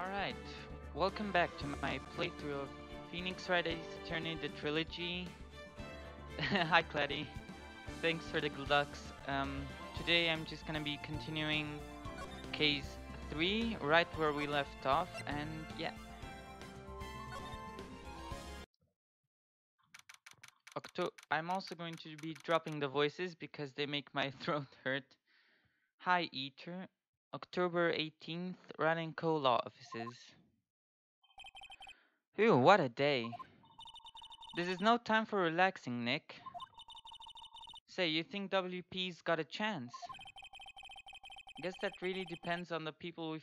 Alright, welcome back to my playthrough of Phoenix Wright Ace Attorney the Trilogy. Hi Claddy, thanks for the good lucks. Today I'm just gonna be continuing case 3, right where we left off, and yeah. I'm also going to be dropping the voices because they make my throat hurt. Hi Eater, October 18th, running co-law offices. Phew, what a day. This is no time for relaxing, Nick. Say, you think WP's got a chance? Guess that really depends on the people we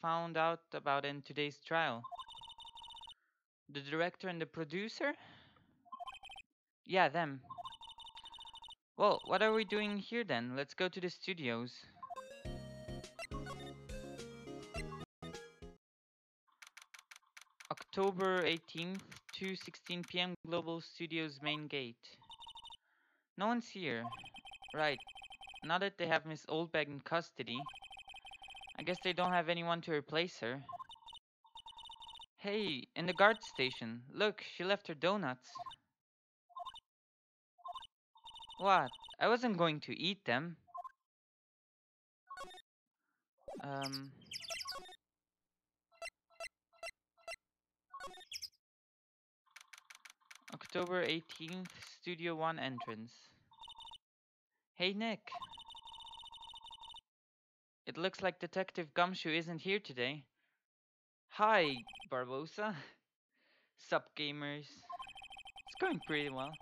found out about in today's trial. The director and the producer? Yeah, them. Well, what are we doing here then? Let's go to the studios. October 18th, 2:16 p.m. Global Studios main gate. No one's here. Right. Now that they have Miss Oldbag in custody, I guess they don't have anyone to replace her. Hey, in the guard station. Look, she left her donuts. What? I wasn't going to eat them. Um, October 18th, Studio 1 entrance. Hey, Nick. It looks like Detective Gumshoe isn't here today. Hi, Barbosa. Sup, gamers. It's going pretty well.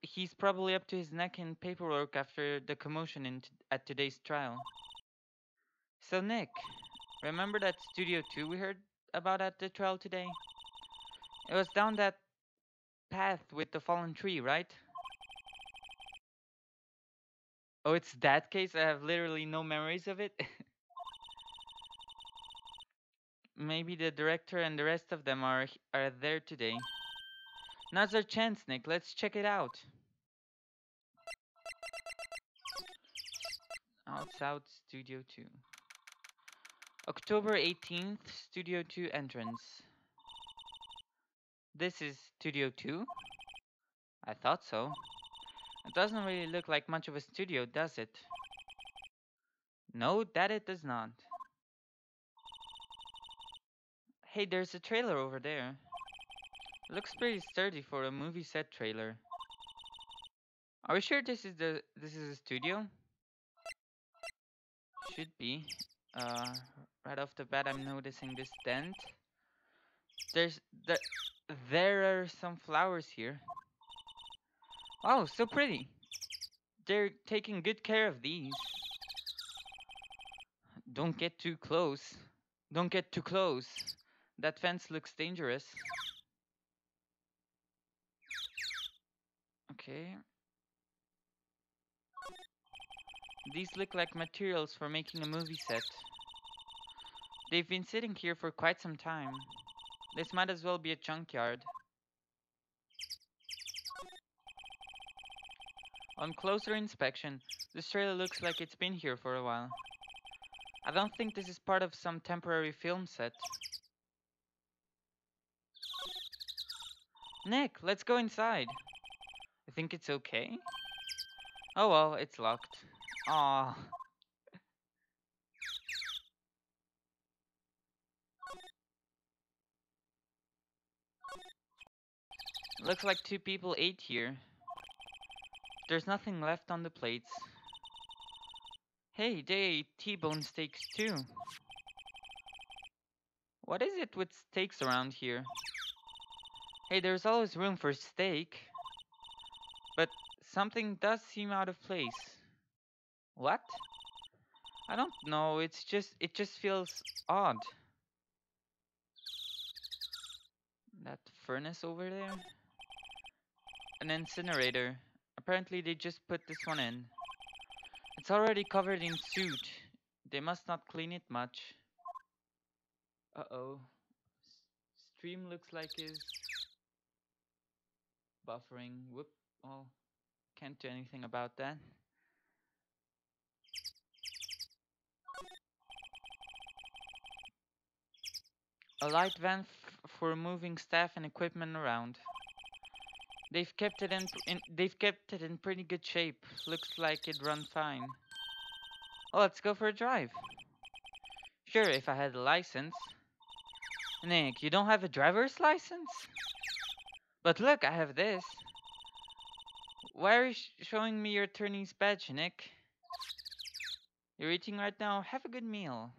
He's probably up to his neck in paperwork after the commotion at today's trial. So, Nick, remember that Studio 2 we heard about at the trial today? It was down that path with the fallen tree, right? Oh, it's that case? I have literally no memories of it? Maybe the director and the rest of them are there today. Now's our chance, Nick. Let's check it out. Out Studio 2. October 18th, Studio 2 entrance. This is Studio 2? I thought so. It doesn't really look like much of a studio, does it? No, that it does not. Hey, there's a trailer over there. Looks pretty sturdy for a movie set trailer. Are we sure this is a studio? Should be. Right off the bat, I'm noticing this dent. There's the there are some flowers here. Oh, so pretty. They're taking good care of these. Don't get too close. Don't get too close. That fence looks dangerous. Okay. These look like materials for making a movie set. They've been sitting here for quite some time. This might as well be a junkyard. On closer inspection, this trailer looks like it's been here for a while. I don't think this is part of some temporary film set. Nick, let's go inside. I think it's okay. Oh well, it's locked. Aww. Looks like two people ate here. There's nothing left on the plates. Hey, they ate T-bone steaks too. What is it with steaks around here? Hey, there's always room for steak. But something does seem out of place. What? I don't know, it just feels odd. That furnace over there? An incinerator. Apparently they just put this one in. It's already covered in soot. They must not clean it much. Uh-oh. Stream looks like is buffering. Whoop. Well, can't do anything about that. A light van for moving staff and equipment around. They've kept it in pretty good shape. Looks like it'd run fine. Well, let's go for a drive. Sure, if I had a license. Nick, you don't have a driver's license? But look, I have this. Why are you showing me your attorney's badge, Nick? You're eating right now? Have a good meal.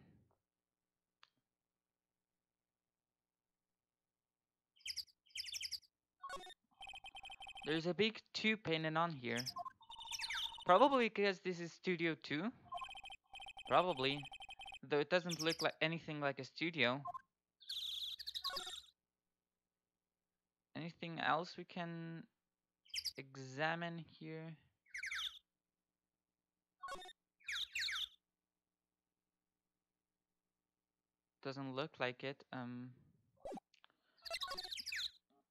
There's a big 2 painted on here. Probably because this is Studio 2. Probably. Though it doesn't look like anything like a studio. Anything else we can examine here? Doesn't look like it.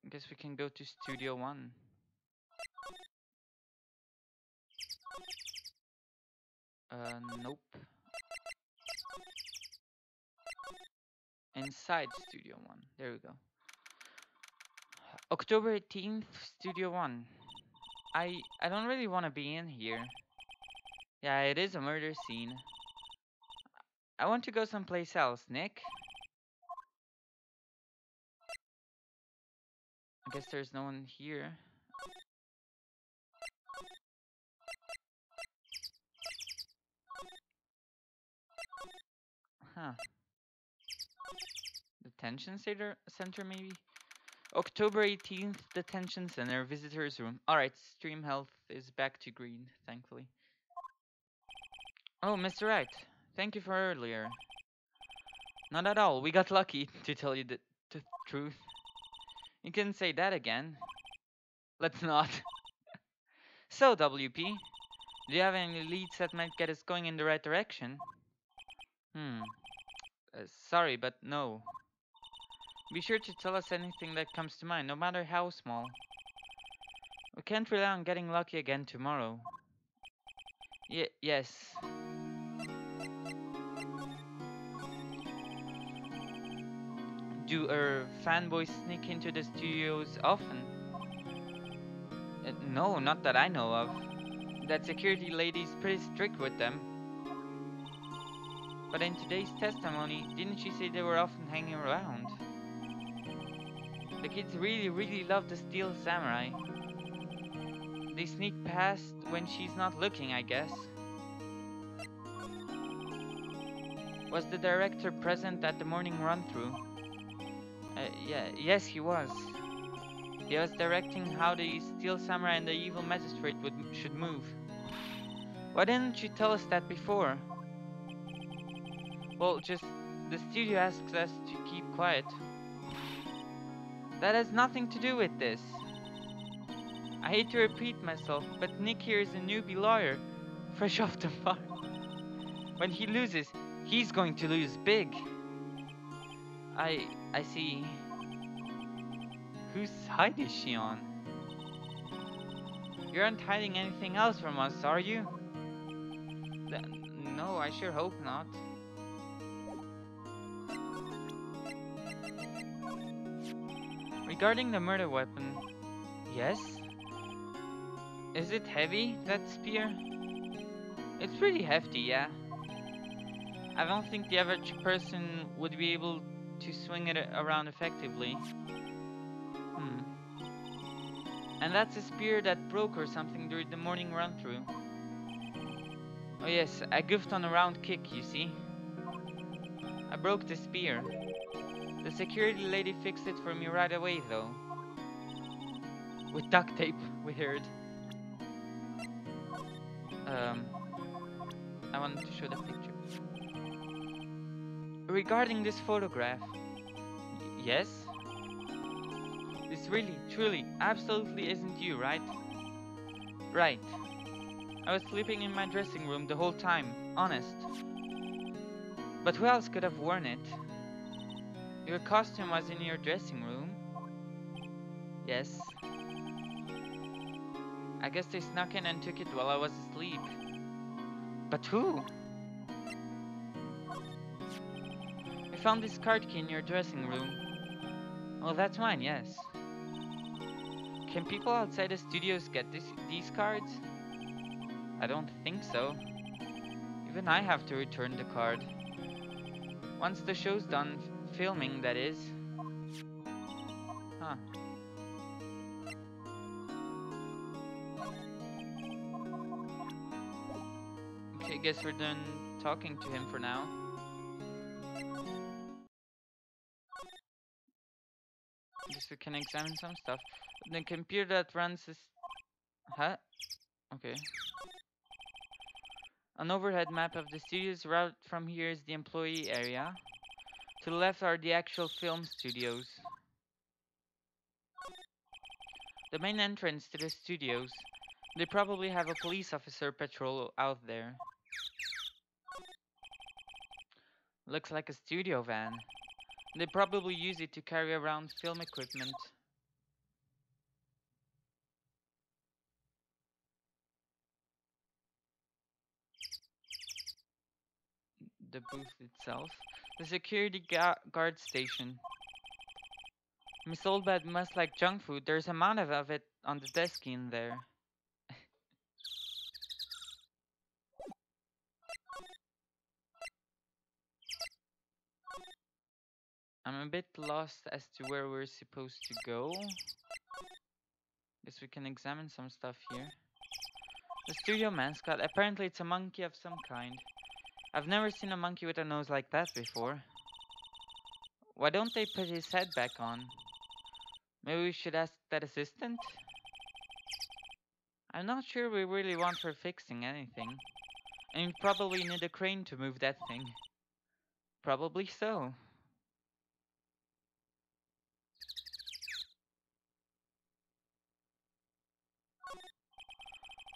Guess we can go to Studio 1. Nope. Inside Studio 1. There we go. October 18th, Studio 1. I don't really want to be in here. Yeah, it is a murder scene. I want to go someplace else, Nick. I guess there's no one here. Huh. Detention center maybe? October 18th, Detention Center, Visitors Room. Alright, stream health is back to green, thankfully. Oh, Mr. Wright. Thank you for earlier. Not at all, we got lucky, to tell you the truth. You can say that again. Let's not. So, WP, do you have any leads that might get us going in the right direction? Sorry, but no. Be sure to tell us anything that comes to mind, no matter how small. We can't rely on getting lucky again tomorrow. Yes. Do fanboys sneak into the studios often? No, not that I know of. That security lady's pretty strict with them. But in today's testimony, didn't she say they were often hanging around? The kids really love the Steel Samurai. They sneak past when she's not looking, I guess. Was the director present at the morning run-through? Yes, he was. He was directing how the Steel Samurai and the evil magistrate should move. Why didn't you tell us that before? Well, just the studio asks us to keep quiet. That has nothing to do with this. I hate to repeat myself, but Nick here is a newbie lawyer, fresh off the bar. When he loses, he's going to lose big. I see. Whose side is she on? You aren't hiding anything else from us, are you? No, I sure hope not. Regarding the murder weapon, yes? Is it heavy, that spear? It's pretty hefty, yeah. I don't think the average person would be able to swing it around effectively. And that's a spear that broke or something during the morning run-through. Oh yes, I goofed on a round kick, you see. I broke the spear. The security lady fixed it for me right away, though. With duct tape, we heard. I wanted to show the picture. Regarding this photograph. Yes? This really, truly, absolutely isn't you, right? Right. I was sleeping in my dressing room the whole time, honest. But who else could have worn it? Your costume was in your dressing room? Yes. I guess they snuck in and took it while I was asleep. But who? found this card key in your dressing room. Oh, that's mine, yes. Can people outside the studios get these cards? I don't think so. Even I have to return the card. Once the show's done filming, that is. Huh. Okay, guess we're done talking to him for now. Guess we can examine some stuff. The computer that runs this... Huh? Okay. An overhead map of the studio's route from here is the employee area. To the left are the actual film studios. The main entrance to the studios. They probably have a police officer patrol out there. Looks like a studio van. They probably use it to carry around film equipment. The booth itself. The security guard station. Miss Oldbad must like junk food. There's a amount of it on the desk in there. I'm a bit lost as to where we're supposed to go. Guess we can examine some stuff here. The studio mascot. Apparently it's a monkey of some kind. I've never seen a monkey with a nose like that before. Why don't they put his head back on? Maybe we should ask that assistant? I'm not sure we really want her fixing anything. And you'd probably need a crane to move that thing. Probably so.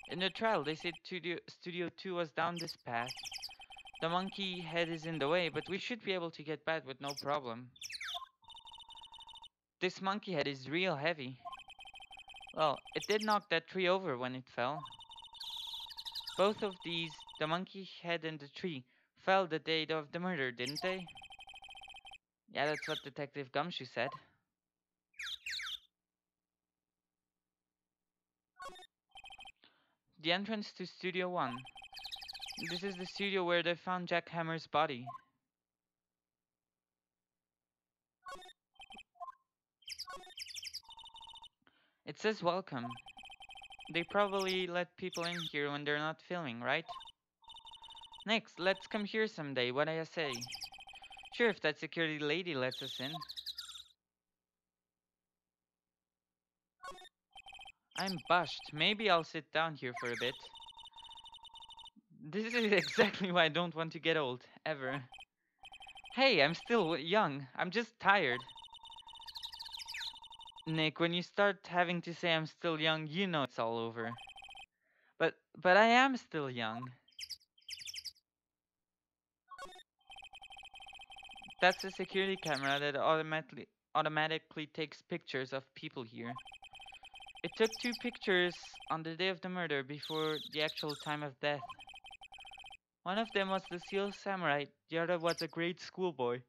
In the trial, they said Studio 2 was down this path. The monkey head is in the way, but we should be able to get back with no problem. This monkey head is real heavy. Well, it did knock that tree over when it fell. Both of these, the monkey head and the tree, fell the day of the murder, didn't they? Yeah, that's what Detective Gumshoe said. The entrance to Studio 1. This is the studio where they found Jack Hammer's body. It says welcome. They probably let people in here when they're not filming, right? Next, let's come here someday, what do you say? Sure, if that security lady lets us in. I'm bushed. Maybe I'll sit down here for a bit. This is exactly why I don't want to get old, ever. Hey, I'm still young. I'm just tired. Nick, when you start having to say I'm still young, you know it's all over. But I am still young. That's a security camera that automatically takes pictures of people here. It took 2 pictures on the day of the murder before the actual time of death. One of them was the Seal Samurai, the other was a grade schoolboy.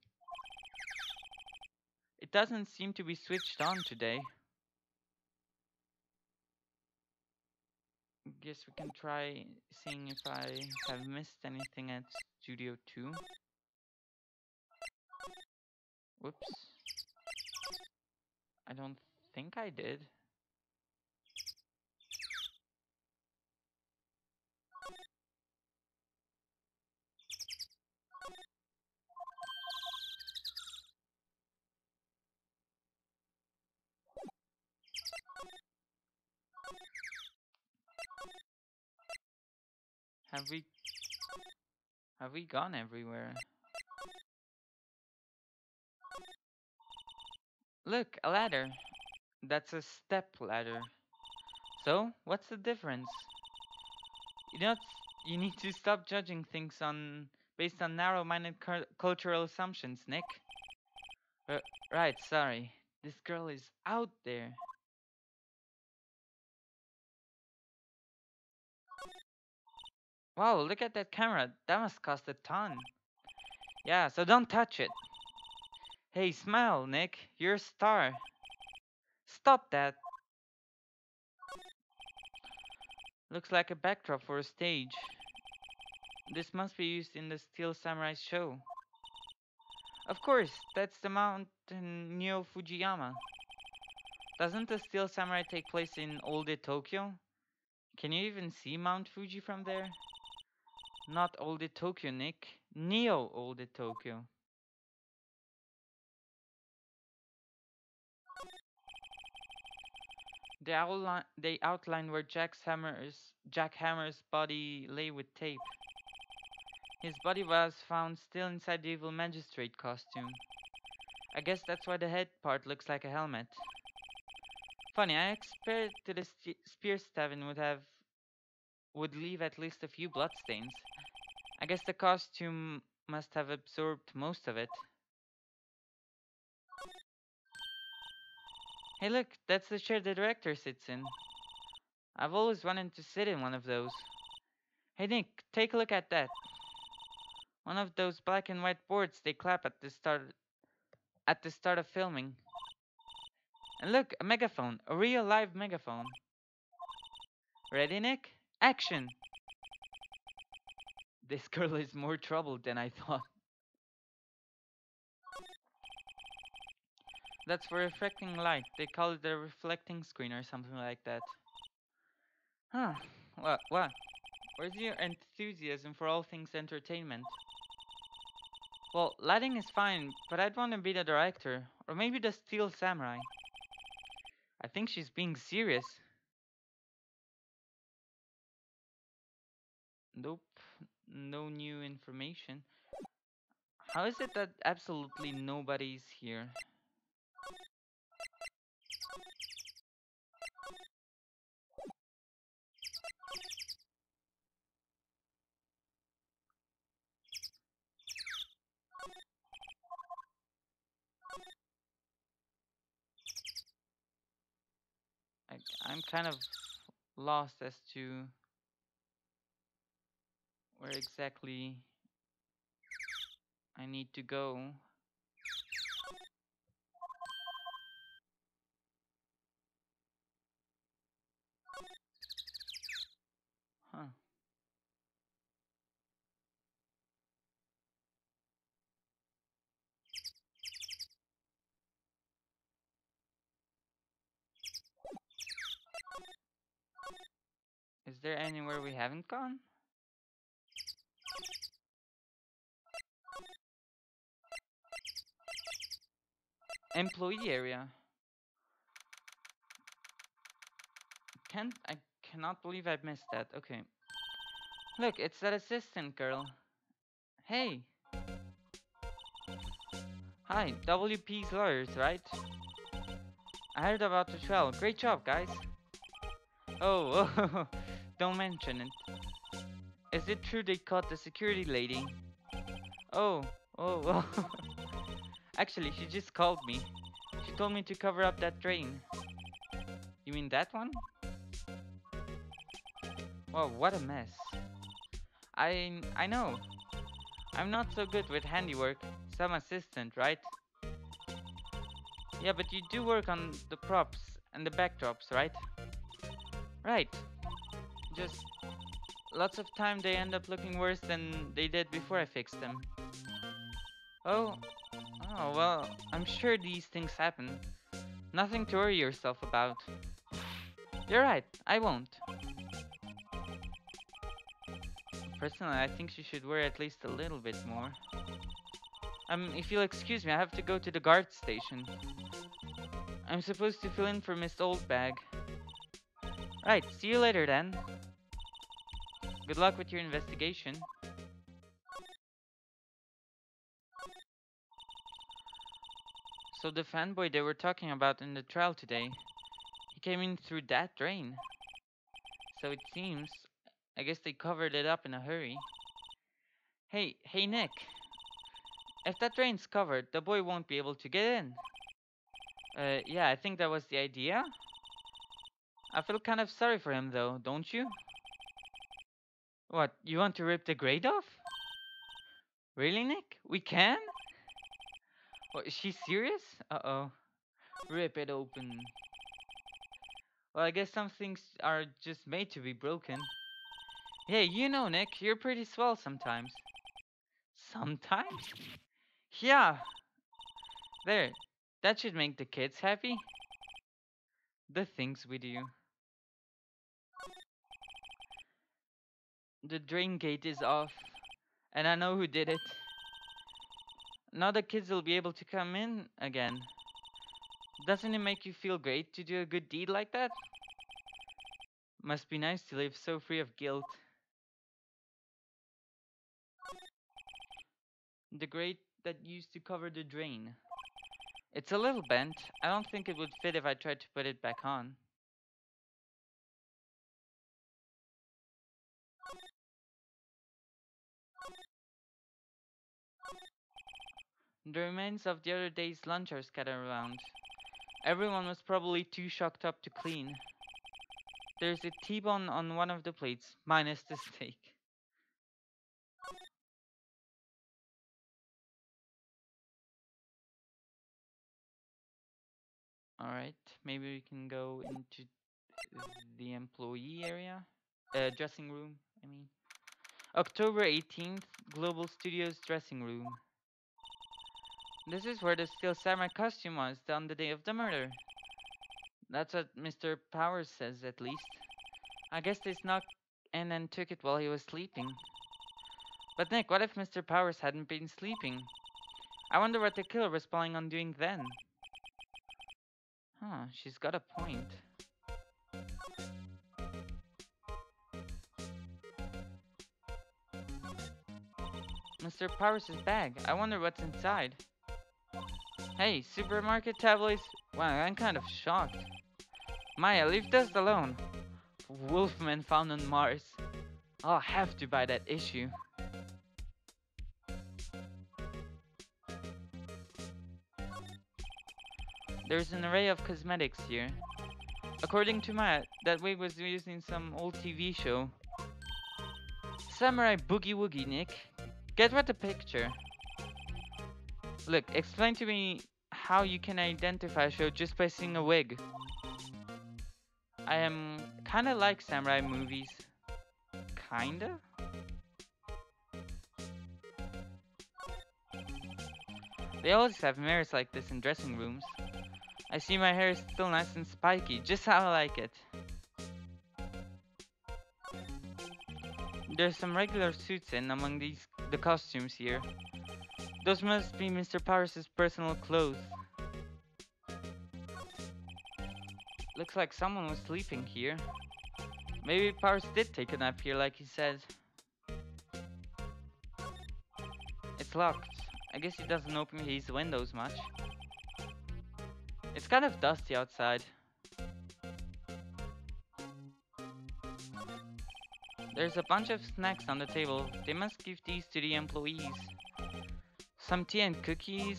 It doesn't seem to be switched on today. Guess we can try seeing if I have missed anything at Studio 2. Whoops. I don't think I did. Have we gone everywhere? Look, a ladder. That's a step ladder. So, what's the difference? You know, you need to stop judging things based on narrow-minded cultural assumptions, Nick. Right, sorry. This girl is out there. Wow, look at that camera. That must cost a ton. Yeah, so don't touch it. Hey, smile, Nick. You're a star. Stop that. Looks like a backdrop for a stage. This must be used in the Steel Samurai show. Of course, that's the mountain Neo Fujiyama. Doesn't the Steel Samurai take place in old Tokyo? Can you even see Mount Fuji from there? Not old Tokyo, Nick. Neo old Tokyo. They outline where Jack Hammer's body lay with tape. His body was found still inside the evil magistrate costume. I guess that's why the head part looks like a helmet. Funny, I expected the spear stabbing would leave at least a few bloodstains. I guess the costume must have absorbed most of it. Hey look, that's the chair the director sits in. I've always wanted to sit in one of those. Hey Nick, take a look at that. One of those black and white boards they clap at the start of filming. And look, a megaphone, a real live megaphone. Ready, Nick? Action! This girl is more trouble than I thought. That's for reflecting light. They call it a reflecting screen or something like that. Huh. What? Where's your enthusiasm for all things entertainment? Well, lighting is fine, but I'd want to be the director. Or maybe the Steel Samurai. I think she's being serious. Nope. No new information. How is it that absolutely nobody's here? I, I'm kind of lost as to where exactly I need to go. Huh. Is there anywhere we haven't gone? Employee area. I cannot believe I missed that. Okay. Look, it's that assistant girl. Hey. Hi, WP's lawyers, right? I heard about the trial. Great job, guys. Oh, don't mention it. Is it true they caught the security lady? Oh, well. Actually, she just called me. She told me to cover up that drain. You mean that one? Wow, what a mess. I know. I'm not so good with handiwork. Some assistant, right? Yeah, but you do work on the props and the backdrops, right? Right. Just lots of time they end up looking worse than they did before I fixed them. Oh, well, I'm sure these things happen. Nothing to worry yourself about. You're right, I won't. Personally, I think she should worry at least a little bit more. If you'll excuse me, I have to go to the guard station. I'm supposed to fill in for Miss Oldbag. Right, see you later then. Good luck with your investigation. So the fanboy they were talking about in the trial today, he came in through that drain. So it seems, I guess they covered it up in a hurry. Hey Nick, if that drain's covered, the boy won't be able to get in. Yeah, I think that was the idea. I feel kind of sorry for him though, don't you? What, you want to rip the grate off? Really, Nick? We can? What, is she serious? Uh-oh. Rip it open. Well, I guess some things are just made to be broken. Hey, you know, Nick, you're pretty swell sometimes. Sometimes? Yeah, there. That should make the kids happy. The things we do. The drain gate is off, and I know who did it. Now the kids will be able to come in again. Doesn't it make you feel great to do a good deed like that? Must be nice to live so free of guilt. The grate that used to cover the drain. It's a little bent. I don't think it would fit if I tried to put it back on. The remains of the other day's lunch are scattered around. Everyone was probably too shocked up to clean. There's a T-bone on one of the plates, minus the steak. Alright, maybe we can go into the employee area? Dressing room, I mean. October 18th, Global Studios dressing room. This is where the Steel Samurai costume was on the day of the murder. That's what Mr. Powers says, at least. I guess they snuck in and took it while he was sleeping. But Nick, what if Mr. Powers hadn't been sleeping? I wonder what the killer was planning on doing then. Huh, she's got a point. Mr. Powers' bag. I wonder what's inside. Hey, supermarket tabloids? Wow, I'm kind of shocked. Maya, leave this alone. Wolfman found on Mars. I'll have to buy that issue. There's an array of cosmetics here. According to Matt, that wig was used in some old TV show. Samurai Boogie Woogie, Nick. Get with the picture. Look, explain to me how you can identify a show just by seeing a wig. I am kinda like samurai movies. Kinda? They always have mirrors like this in dressing rooms. I see my hair is still nice and spiky, just how I like it. There's some regular suits in among the costumes here. Those must be Mr. Powers' personal clothes. Looks like someone was sleeping here. Maybe Powers did take a nap here like he said. It's locked. I guess he doesn't open his windows much. It's kind of dusty outside. There's a bunch of snacks on the table. They must give these to the employees. Some tea and cookies.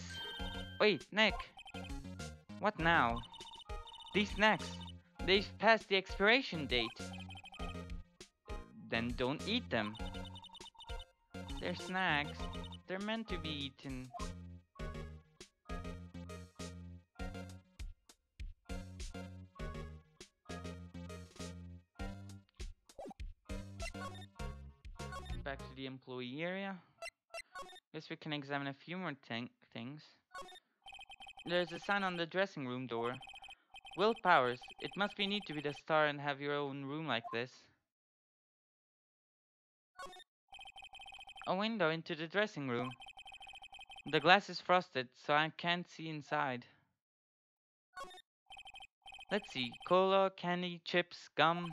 Wait, Nick. What now? These snacks. They've passed the expiration date. Then don't eat them. They're snacks. They're meant to be eaten. Back to the employee area. Guess we can examine a few more things. There's a sign on the dressing room door. Will Powers, it must be neat to be the star and have your own room like this. A window into the dressing room. The glass is frosted, so I can't see inside. Let's see, cola, candy, chips, gum.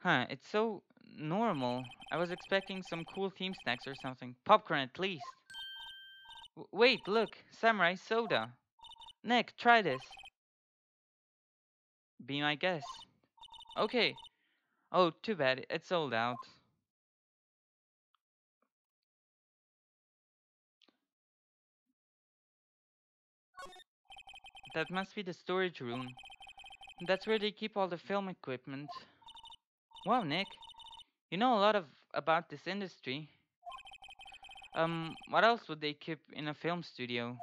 Huh, it's so normal. I was expecting some cool theme snacks or something. Popcorn at least. Wait, look, samurai soda. Nick, try this. Be my guest. Okay. Oh, too bad, it's sold out. That must be the storage room. That's where they keep all the film equipment. Wow, Nick, you know a lot about this industry. What else would they keep in a film studio?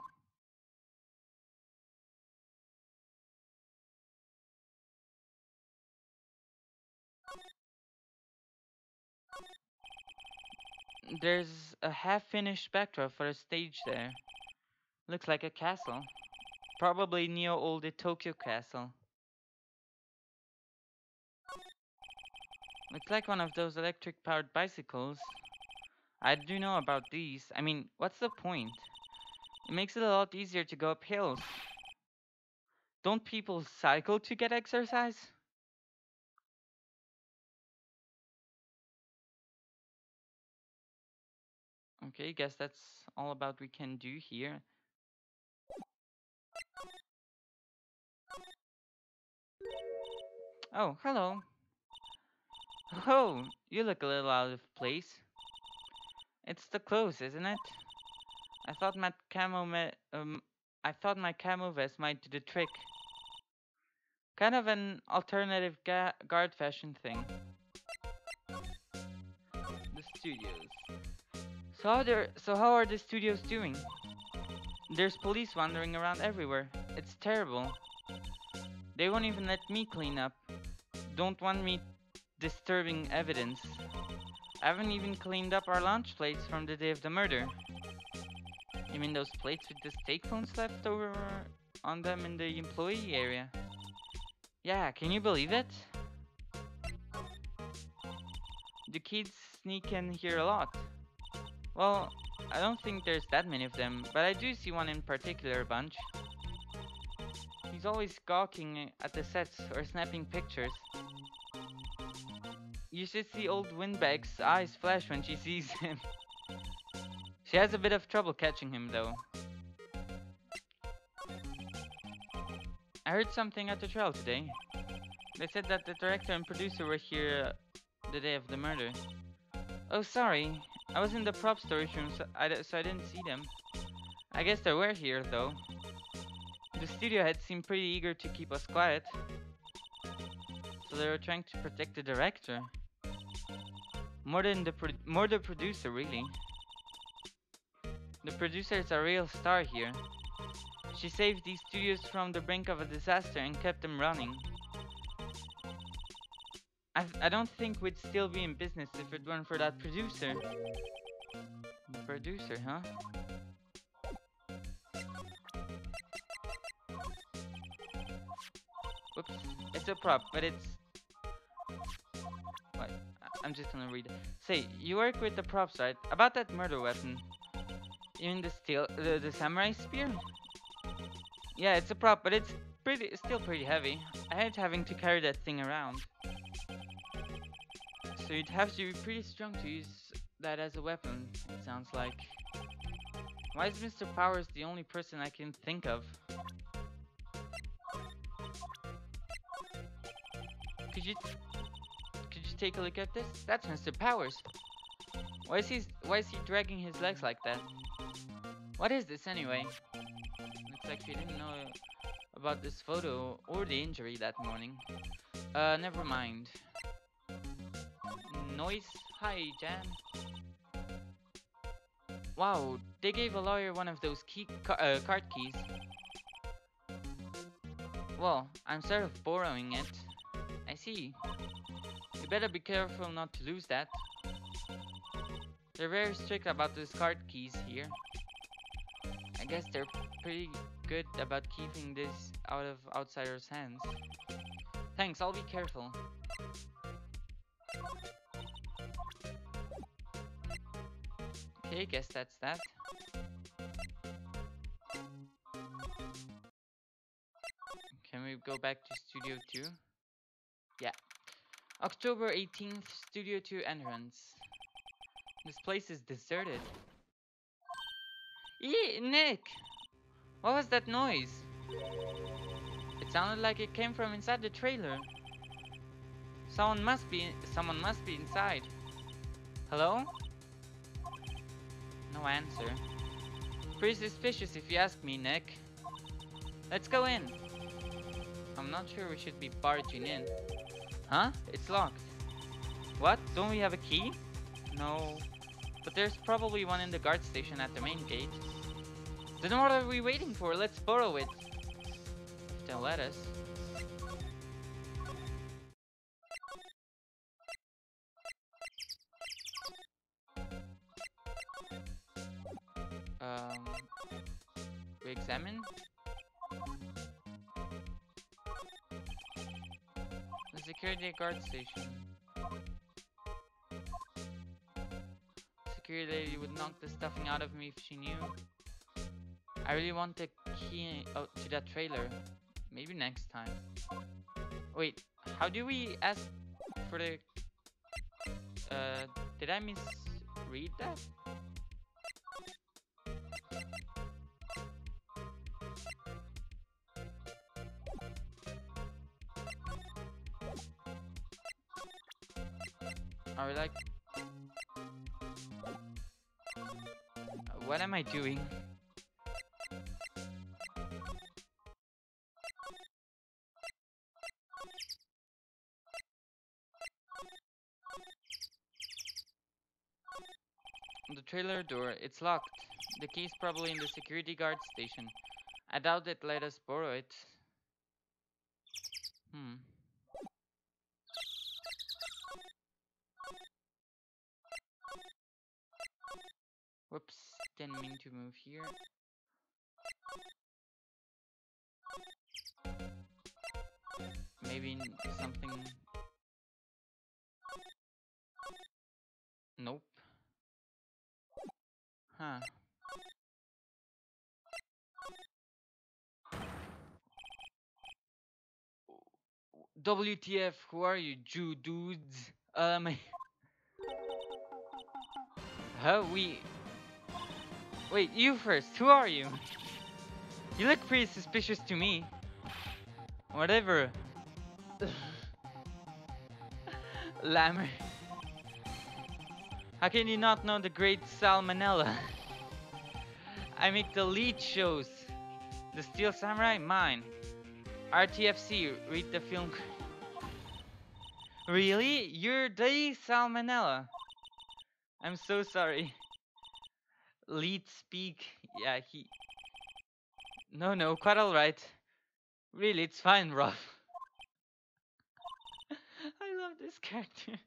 There's a half-finished backdrop for a stage there. Looks like a castle. Probably neo-old Tokyo castle. Looks like one of those electric-powered bicycles. I do know about these. I mean, what's the point? It makes it a lot easier to go up hills. Don't people cycle to get exercise? Okay, guess that's all about we can do here. Oh, hello. Oh, you look a little out of place. It's the clothes, isn't it? I thought my camo I thought my camo vest might do the trick. Kind of an alternative guard fashion thing. The studios. So how are the studios doing? There's police wandering around everywhere. It's terrible. They won't even let me clean up. Don't want me disturbing evidence. I haven't even cleaned up our lunch plates from the day of the murder. You mean those plates with the steak phones left over on them in the employee area? Yeah, can you believe it? The kids sneak in here a lot. Well, I don't think there's that many of them, but I do see one in particular a bunch. He's always gawking at the sets or snapping pictures. You should see old Windbag's eyes flash when she sees him. She has a bit of trouble catching him though. I heard something at the trial today. They said that the director and producer were here the day of the murder. Oh, sorry. I was in the prop storage room, so I didn't see them. I guess they were here, though. The studio head seemed pretty eager to keep us quiet. So they were trying to protect the director. More the producer, really. The producer is a real star here. She saved these studios from the brink of a disaster and kept them running. I don't think we'd still be in business if it weren't for that producer. The producer, huh? Whoops. It's a prop, but it's... What? I'm just gonna read it. Say, you work with the props, right? About that murder weapon. You mean the samurai spear? Yeah, it's a prop, but it's still pretty heavy. I hate having to carry that thing around. So you'd have to be pretty strong to use that as a weapon, it sounds like. Why is Mr. Powers the only person I can think of? Could you take a look at this? That's Mr. Powers. Why is he dragging his legs like that? What is this anyway? Looks like she didn't know about this photo or the injury that morning. Never mind. Noise? Hi, Jan. Wow, they gave a lawyer one of those card keys. Well, I'm sort of borrowing it. I see. You better be careful not to lose that. They're very strict about those card keys here. I guess they're pretty good about keeping this out of outsiders' hands. Thanks, I'll be careful. Okay, guess that's that. Can we go back to Studio 2? Yeah. October 18th, Studio 2 entrance. This place is deserted. Nick! What was that noise? It sounded like it came from inside the trailer. Someone must be inside. Hello? No answer. Pretty suspicious if you ask me, Nick. Let's go in. I'm not sure we should be barging in. Huh? It's locked. What? Don't we have a key? No. But there's probably one in the guard station at the main gate. Then what are we waiting for? Let's borrow it. If they'll let us. security guard station. Security lady would knock the stuffing out of me if she knew. I really want the key to that trailer. Maybe next time. Wait, how do we ask for the... did I misread that? Are we like... what am I doing? The trailer door, it's locked. The key is probably in the security guard station. I doubt they'd let us borrow it. Whoops, didn't mean to move here. Maybe something... Nope. Huh. WTF, who are you, Jew dudes? Huh, wait, you first, who are you? You look pretty suspicious to me. Whatever. Lammer. How can you not know the great Salmonella? I make the lead shows. The Steel Samurai, mine. RTFC, read the film. Really? You're the Salmonella? I'm so sorry. Lead speak. Yeah, he... No, quite alright. Really, it's fine, Ruff. I love this character.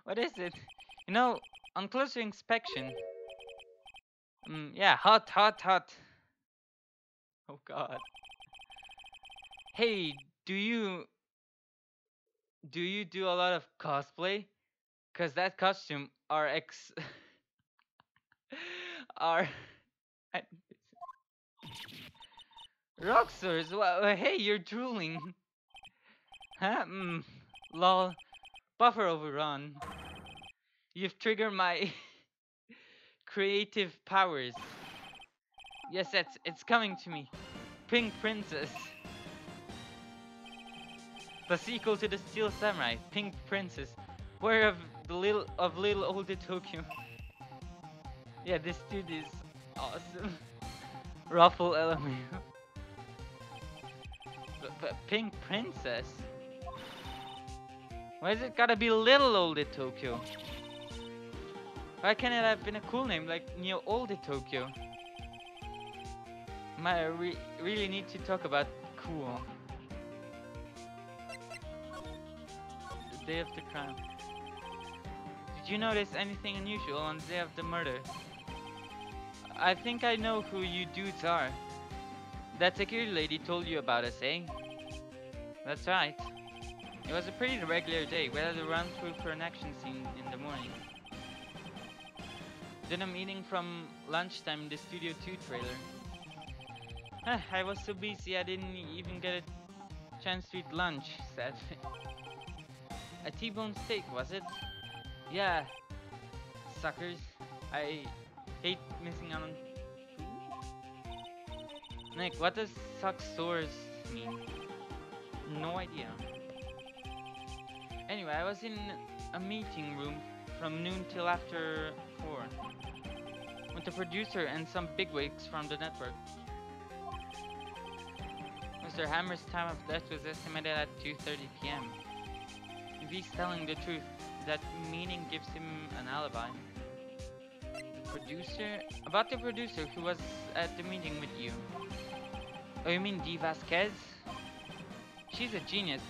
What is it? You know, on closer inspection... yeah, hot. Oh god. Hey, do you do a lot of cosplay? Cause that costume are Rockstars. Well, hey, you're drooling. Huh? Lol. Buffer overrun. You've triggered my creative powers. Yes, it's coming to me. Pink Princess. The sequel to the Steel Samurai, Pink Princess. Where of little older Tokyo. Yeah, this dude is awesome. Ruffle LMAO. But Pink Princess? Why is it gotta be little older Tokyo? Why can't it have been a cool name like Neo Older Tokyo? I really need to talk about cool. The day of the crime. Did you notice anything unusual on the day of the murder? I think I know who you dudes are. That security lady told you about us, eh? That's right. It was a pretty regular day. We had a run through for an action scene in the morning. Then a meeting from lunchtime in the Studio 2 trailer. I was so busy I didn't even get a chance to eat lunch, sadly. A T-bone steak, was it? Yeah. Suckers. I hate missing out on food. Nick, what does suck-sores mean? No idea. Anyway, I was in a meeting room from noon till after 4 with the producer and some bigwigs from the network. Mr. Hammer's time of death was estimated at 2:30 p.m. If he's telling the truth, that meaning gives him an alibi. The producer? About the producer who was at the meeting with you. Oh, you mean Dee Vasquez? She's a genius.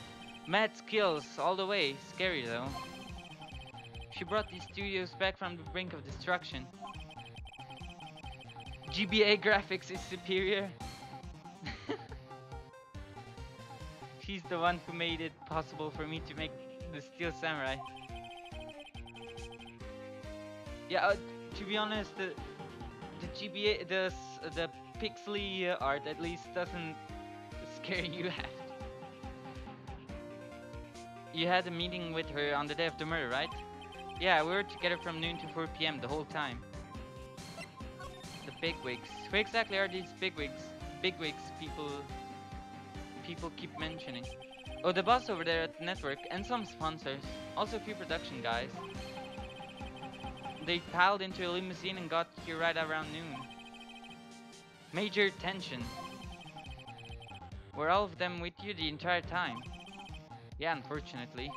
Mad skills all the way. Scary though. She brought these studios back from the brink of destruction. GBA graphics is superior. she's the one who made it possible for me to make the Steel Samurai. Yeah, to be honest, the GBA, the pixely art at least doesn't scare you. You had a meeting with her on the day of the murder, right? Yeah, we were together from noon to 4 p.m. the whole time. The bigwigs. Who exactly are these bigwigs? Bigwigs people keep mentioning. Oh, the boss over there at the network and some sponsors. Also a few production guys. They piled into a limousine and got here right around noon. Major tension. Were all of them with you the entire time? Yeah, unfortunately.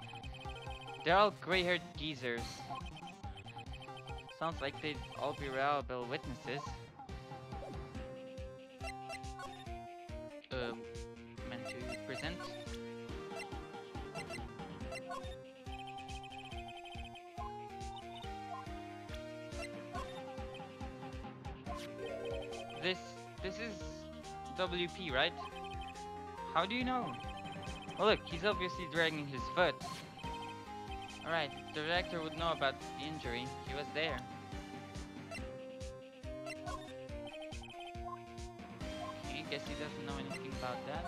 They're all grey-haired geezers. Sounds like they'd all be reliable witnesses. Meant to present. This is WP, right? How do you know? Oh look, he's obviously dragging his foot. Alright, the director would know about the injury. He was there. Okay, guess he doesn't know anything about that.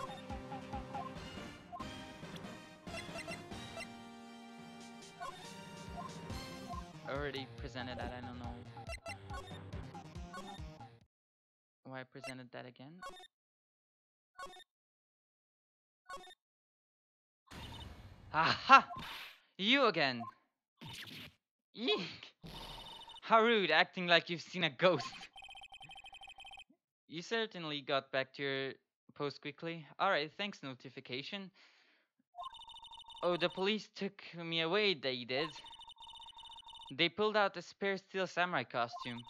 Already presented that, I don't know why I presented that again. Aha! You again! Eek! How rude, acting like you've seen a ghost. You certainly got back to your post quickly. Alright, thanks notification. Oh, the police took me away, they did. They pulled out a spare steel samurai costume.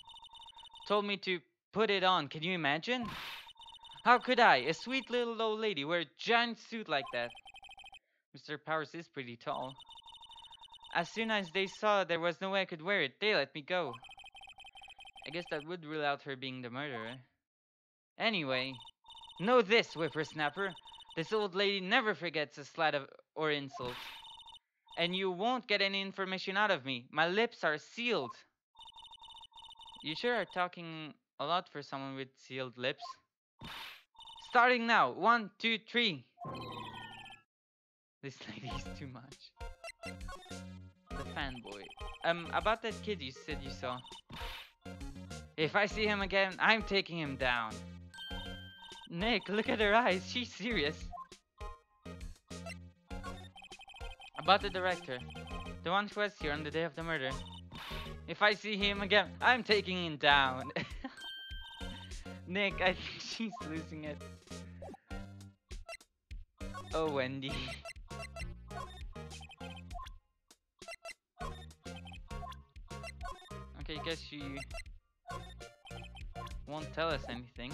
Told me to put it on, can you imagine? How could I, a sweet little old lady, wear a giant suit like that? Mr. Powers is pretty tall. As soon as they saw there was no way I could wear it, they let me go. I guess that would rule out her being the murderer. Anyway, know this, whippersnapper. This old lady never forgets a slight or insult. And you won't get any information out of me. My lips are sealed. You sure are talking a lot for someone with sealed lips. Starting now. 1, 2, 3. This lady is too much. The fanboy. About that kid you said you saw. If I see him again, I'm taking him down. Nick, look at her eyes. She's serious. About the director. The one who was here on the day of the murder. If I see him again, I'm taking him down. Nick, I think she's losing it. Oh, Wendy. Okay, guess she won't tell us anything.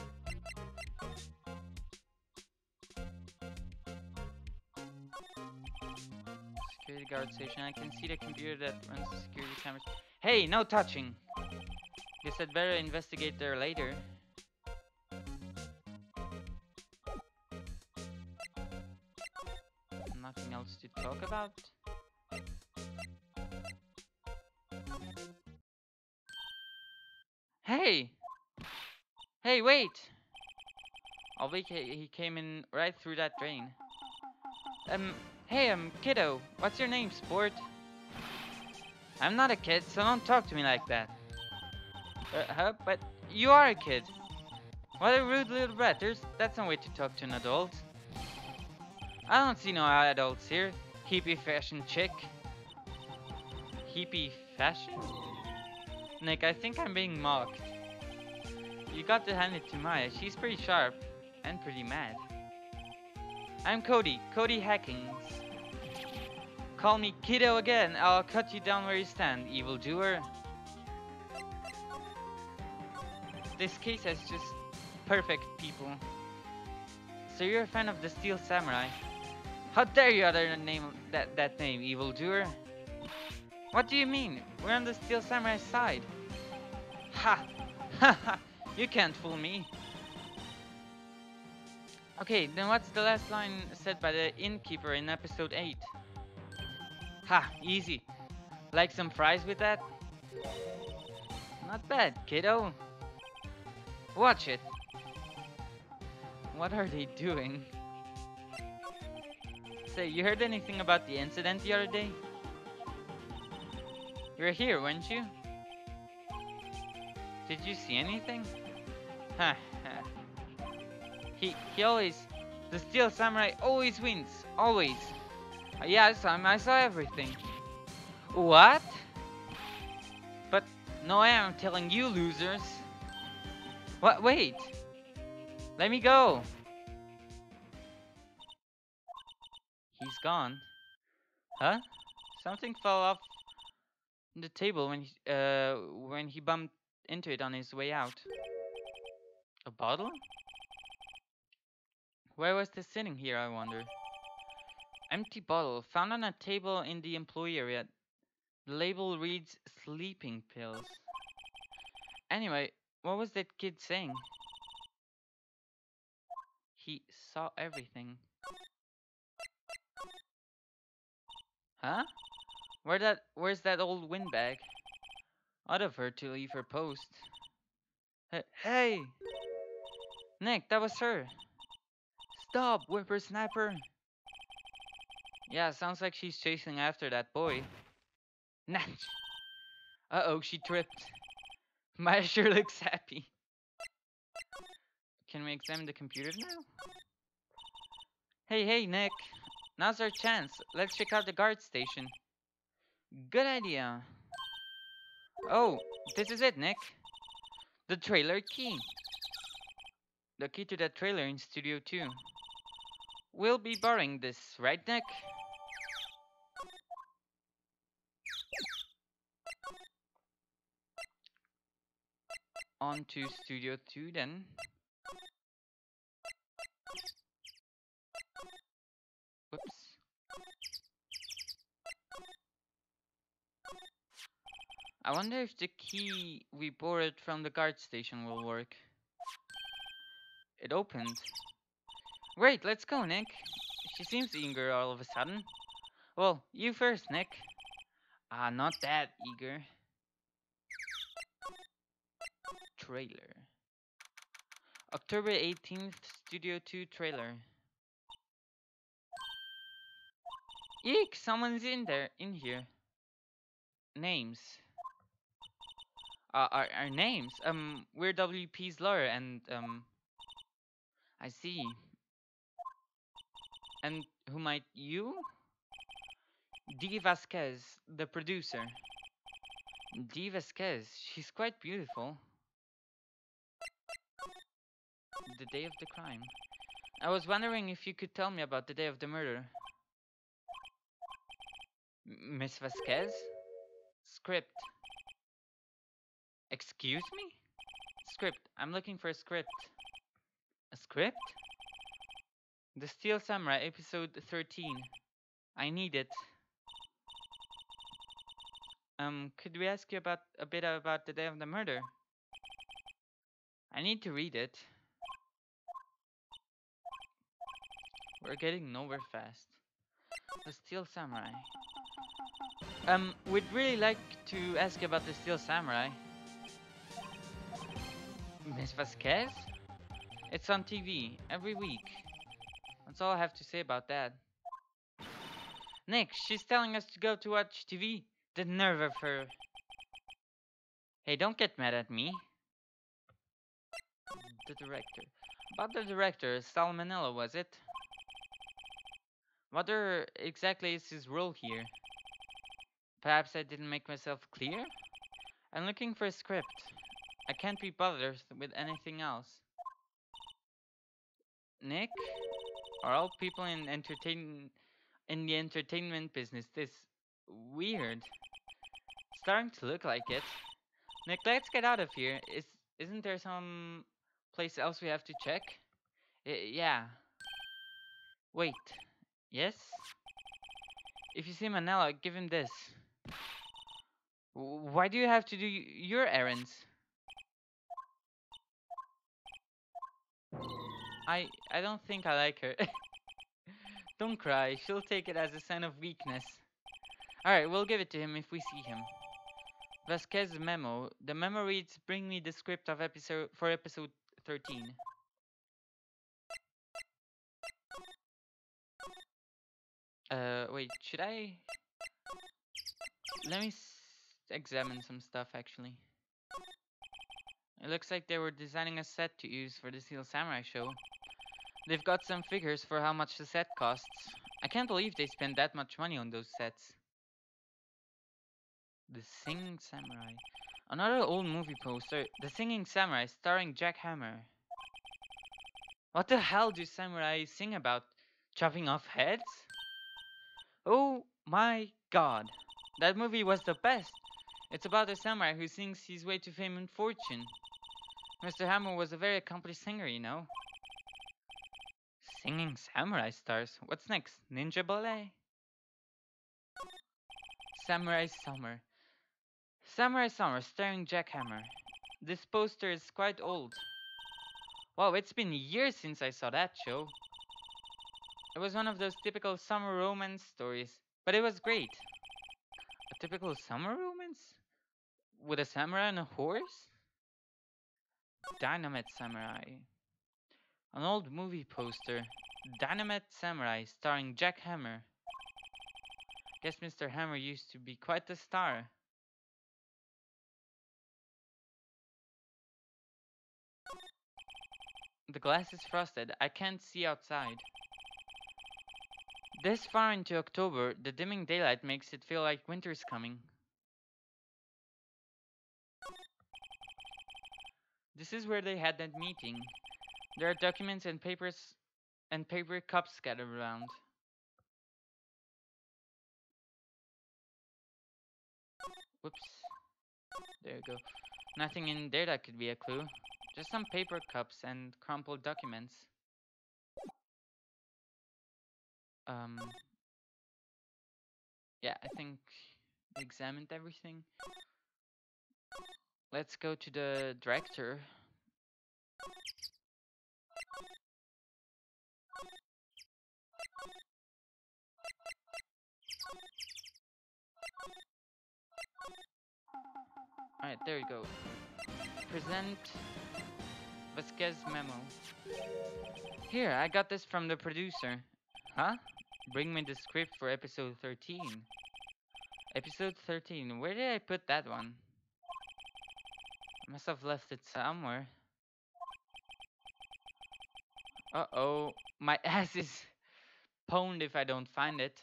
Security guard station. I can see the computer that runs the security cameras. Hey, no touching! Guess I'd better investigate there later. Nothing else to talk about? Hey! Hey, wait! Oh, wait, he came in right through that drain. Hey, kiddo, what's your name, sport? I'm not a kid, so don't talk to me like that. But you are a kid. What a rude little brat. That's no way to talk to an adult. I don't see no adults here. Hippie fashion chick. Hippie fashion? Nick, I think I'm being mocked. You got to hand it to Maya. She's pretty sharp and pretty mad. I'm Cody Hackings. Call me kiddo again, I'll cut you down where you stand, evildoer. This case has just perfect people. So you're a fan of the Steel Samurai? How dare you utter that name, evildoer? What do you mean? We're on the Steel Samurai side. Ha! Ha ha! You can't fool me. Okay, then what's the last line said by the innkeeper in episode 8? Ha, easy. Like some fries with that? Not bad, kiddo. Watch it. What are they doing? Say, you heard anything about the incident the other day? You were here, weren't you? Did you see anything? Ha ha. He always... The Steel Samurai always wins. Always. Yeah, I saw everything. What? But no, I am telling you, losers. What? Wait. Let me go. He's gone. Huh? Something fell off the table when he bumped into it on his way out. A bottle? Where was this sitting here, I wonder? Empty bottle found on a table in the employee area. The label reads sleeping pills. Anyway, what was that kid saying? He saw everything. Huh? Where's that old windbag? Out of her to leave her post. Hey! Nick, that was her. Stop, whippersnapper! Yeah, sounds like she's chasing after that boy. Natch! Uh-oh, she tripped. Maya sure looks happy. Can we examine the computer now? Hey, Nick. Now's our chance. Let's check out the guard station. Good idea. Oh, this is it, Nick. The trailer key. The key to that trailer in Studio 2. We'll be borrowing this, right, Nick? On to Studio 2 then. Whoops. I wonder if the key we borrowed from the guard station will work. It opened. Great, let's go, Nick. She seems eager all of a sudden. Well, you first, Nick. Ah, not that eager. Trailer. October 18th, Studio 2 trailer. Eek, someone's in here. Names. Our names. We're WP's lawyer and, I see. And who might you? Dee Vasquez, the producer. Dee Vasquez, she's quite beautiful. The day of the crime. I was wondering if you could tell me about the day of the murder. Miss Vasquez? Script. Excuse me? Script. I'm looking for a script. A script? The Steel Samurai, episode 13. I need it. Could we ask you about a bit about the day of the murder? I need to read it. We're getting nowhere fast. The Steel Samurai. We'd really like to ask you about the Steel Samurai. Miss Vasquez? It's on TV every week. That's all I have to say about that. Nick, she's telling us to go to watch TV. The nerve of her. Hey, don't get mad at me. The director. About the director, Salmonella, was it? What exactly is his role here? Perhaps I didn't make myself clear? I'm looking for a script. I can't be bothered with anything else. Nick? Are all people in the entertainment business this weird? Starting to look like it. Nick, let's get out of here. Isn't there some place else we have to check? Yeah. Wait. Yes? If you see Manila, give him this. Why do you have to do your errands? I don't think I like her. Don't cry. She'll take it as a sign of weakness. All right, we'll give it to him if we see him. Vasquez memo. The memo reads, "Bring me the script of episode 13." Wait, should I? Let me examine some stuff actually. It looks like they were designing a set to use for the Steel Samurai show. They've got some figures for how much the set costs. I can't believe they spent that much money on those sets. The Singing Samurai. Another old movie poster. The Singing Samurai starring Jack Hammer. What the hell do samurai sing about? Chopping off heads? Oh my god. That movie was the best. It's about a samurai who sings his way to fame and fortune. Mr. Hammer was a very accomplished singer, you know. Singing samurai stars. What's next? Ninja ballet? Samurai Summer. Samurai Summer starring Jack Hammer. This poster is quite old. Wow, it's been years since I saw that show. It was one of those typical summer romance stories, but it was great. A typical summer romance? With a samurai and a horse? Dynamite Samurai. An old movie poster. Dynamite Samurai starring Jack Hammer. Guess Mr. Hammer used to be quite the star. The glass is frosted. I can't see outside. This far into October, the dimming daylight makes it feel like winter's coming. This is where they had that meeting. There are documents and papers and paper cups scattered around. Whoops. There you go. Nothing in there that could be a clue. Just some paper cups and crumpled documents. Um. Yeah, I think we examined everything. Let's go to the director. Alright, there you go. Present Vasquez memo. Here, I got this from the producer. Huh? Bring me the script for episode 13. Episode 13. Where did I put that one? I must have left it somewhere. Uh-oh. My ass is pwned if I don't find it.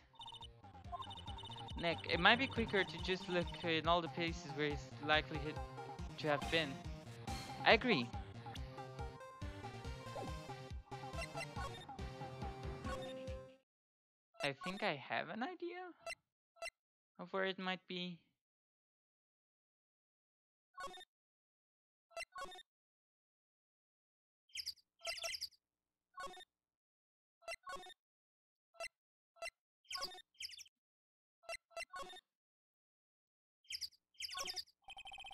Nick, it might be quicker to just look in all the places where he's likely to have been. I agree. I think I have an idea of where it might be.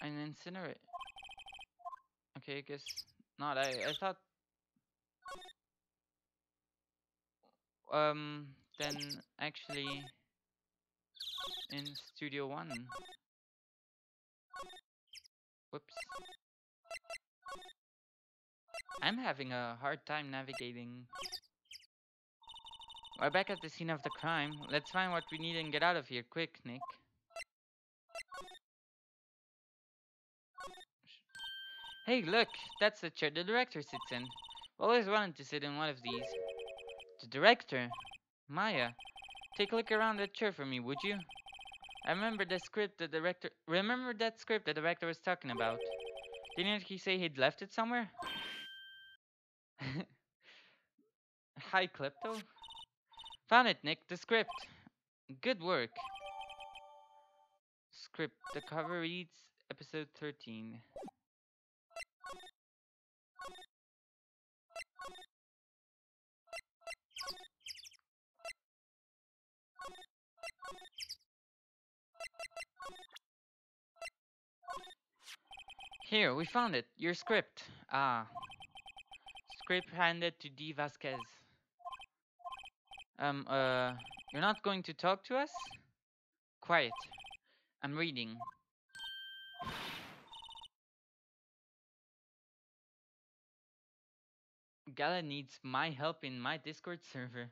An incinerate. Okay, I guess not. I thought then actually in Studio One. Whoops. I'm having a hard time navigating. We're back at the scene of the crime. Let's find what we need and get out of here quick, Nick. Hey, look! That's the chair the director sits in. Always wanted to sit in one of these. The director? Maya, take a look around that chair for me, would you? I remember the script the director. Remember that script the director was talking about? Didn't he say he'd left it somewhere? Hi, Klepto. Found it, Nick. The script. Good work. Script. The cover reads episode 13. Here, we found it. Your script. Ah. script handed to D. Vasquez. You're not going to talk to us? Quiet. I'm reading. Gala needs my help in my Discord server.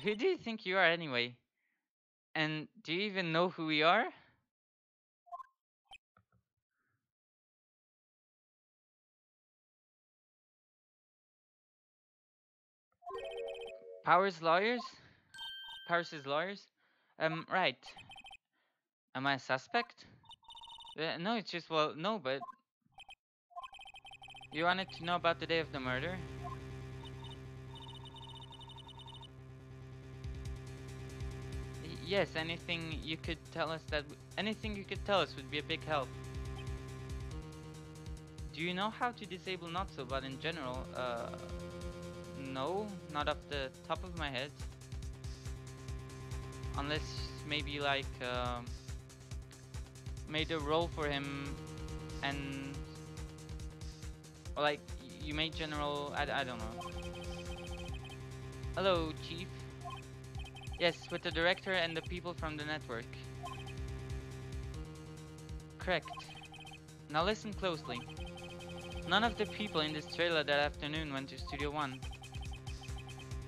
Who do you think you are anyway? And do you even know who we are? Powers lawyers? Powers' lawyers? Right. Am I a suspect? No, it's just, well, no, but... You wanted to know about the day of the murder? Yes, anything you could tell us anything you could tell us would be a big help. Do you know how to disable not so, but in general, no, not off the top of my head. Unless maybe like, made a role for him and, or like, you made general, I don't know. Hello, Chief. Yes, with the director and the people from the network. Correct. Now listen closely. None of the people in this trailer that afternoon went to Studio One.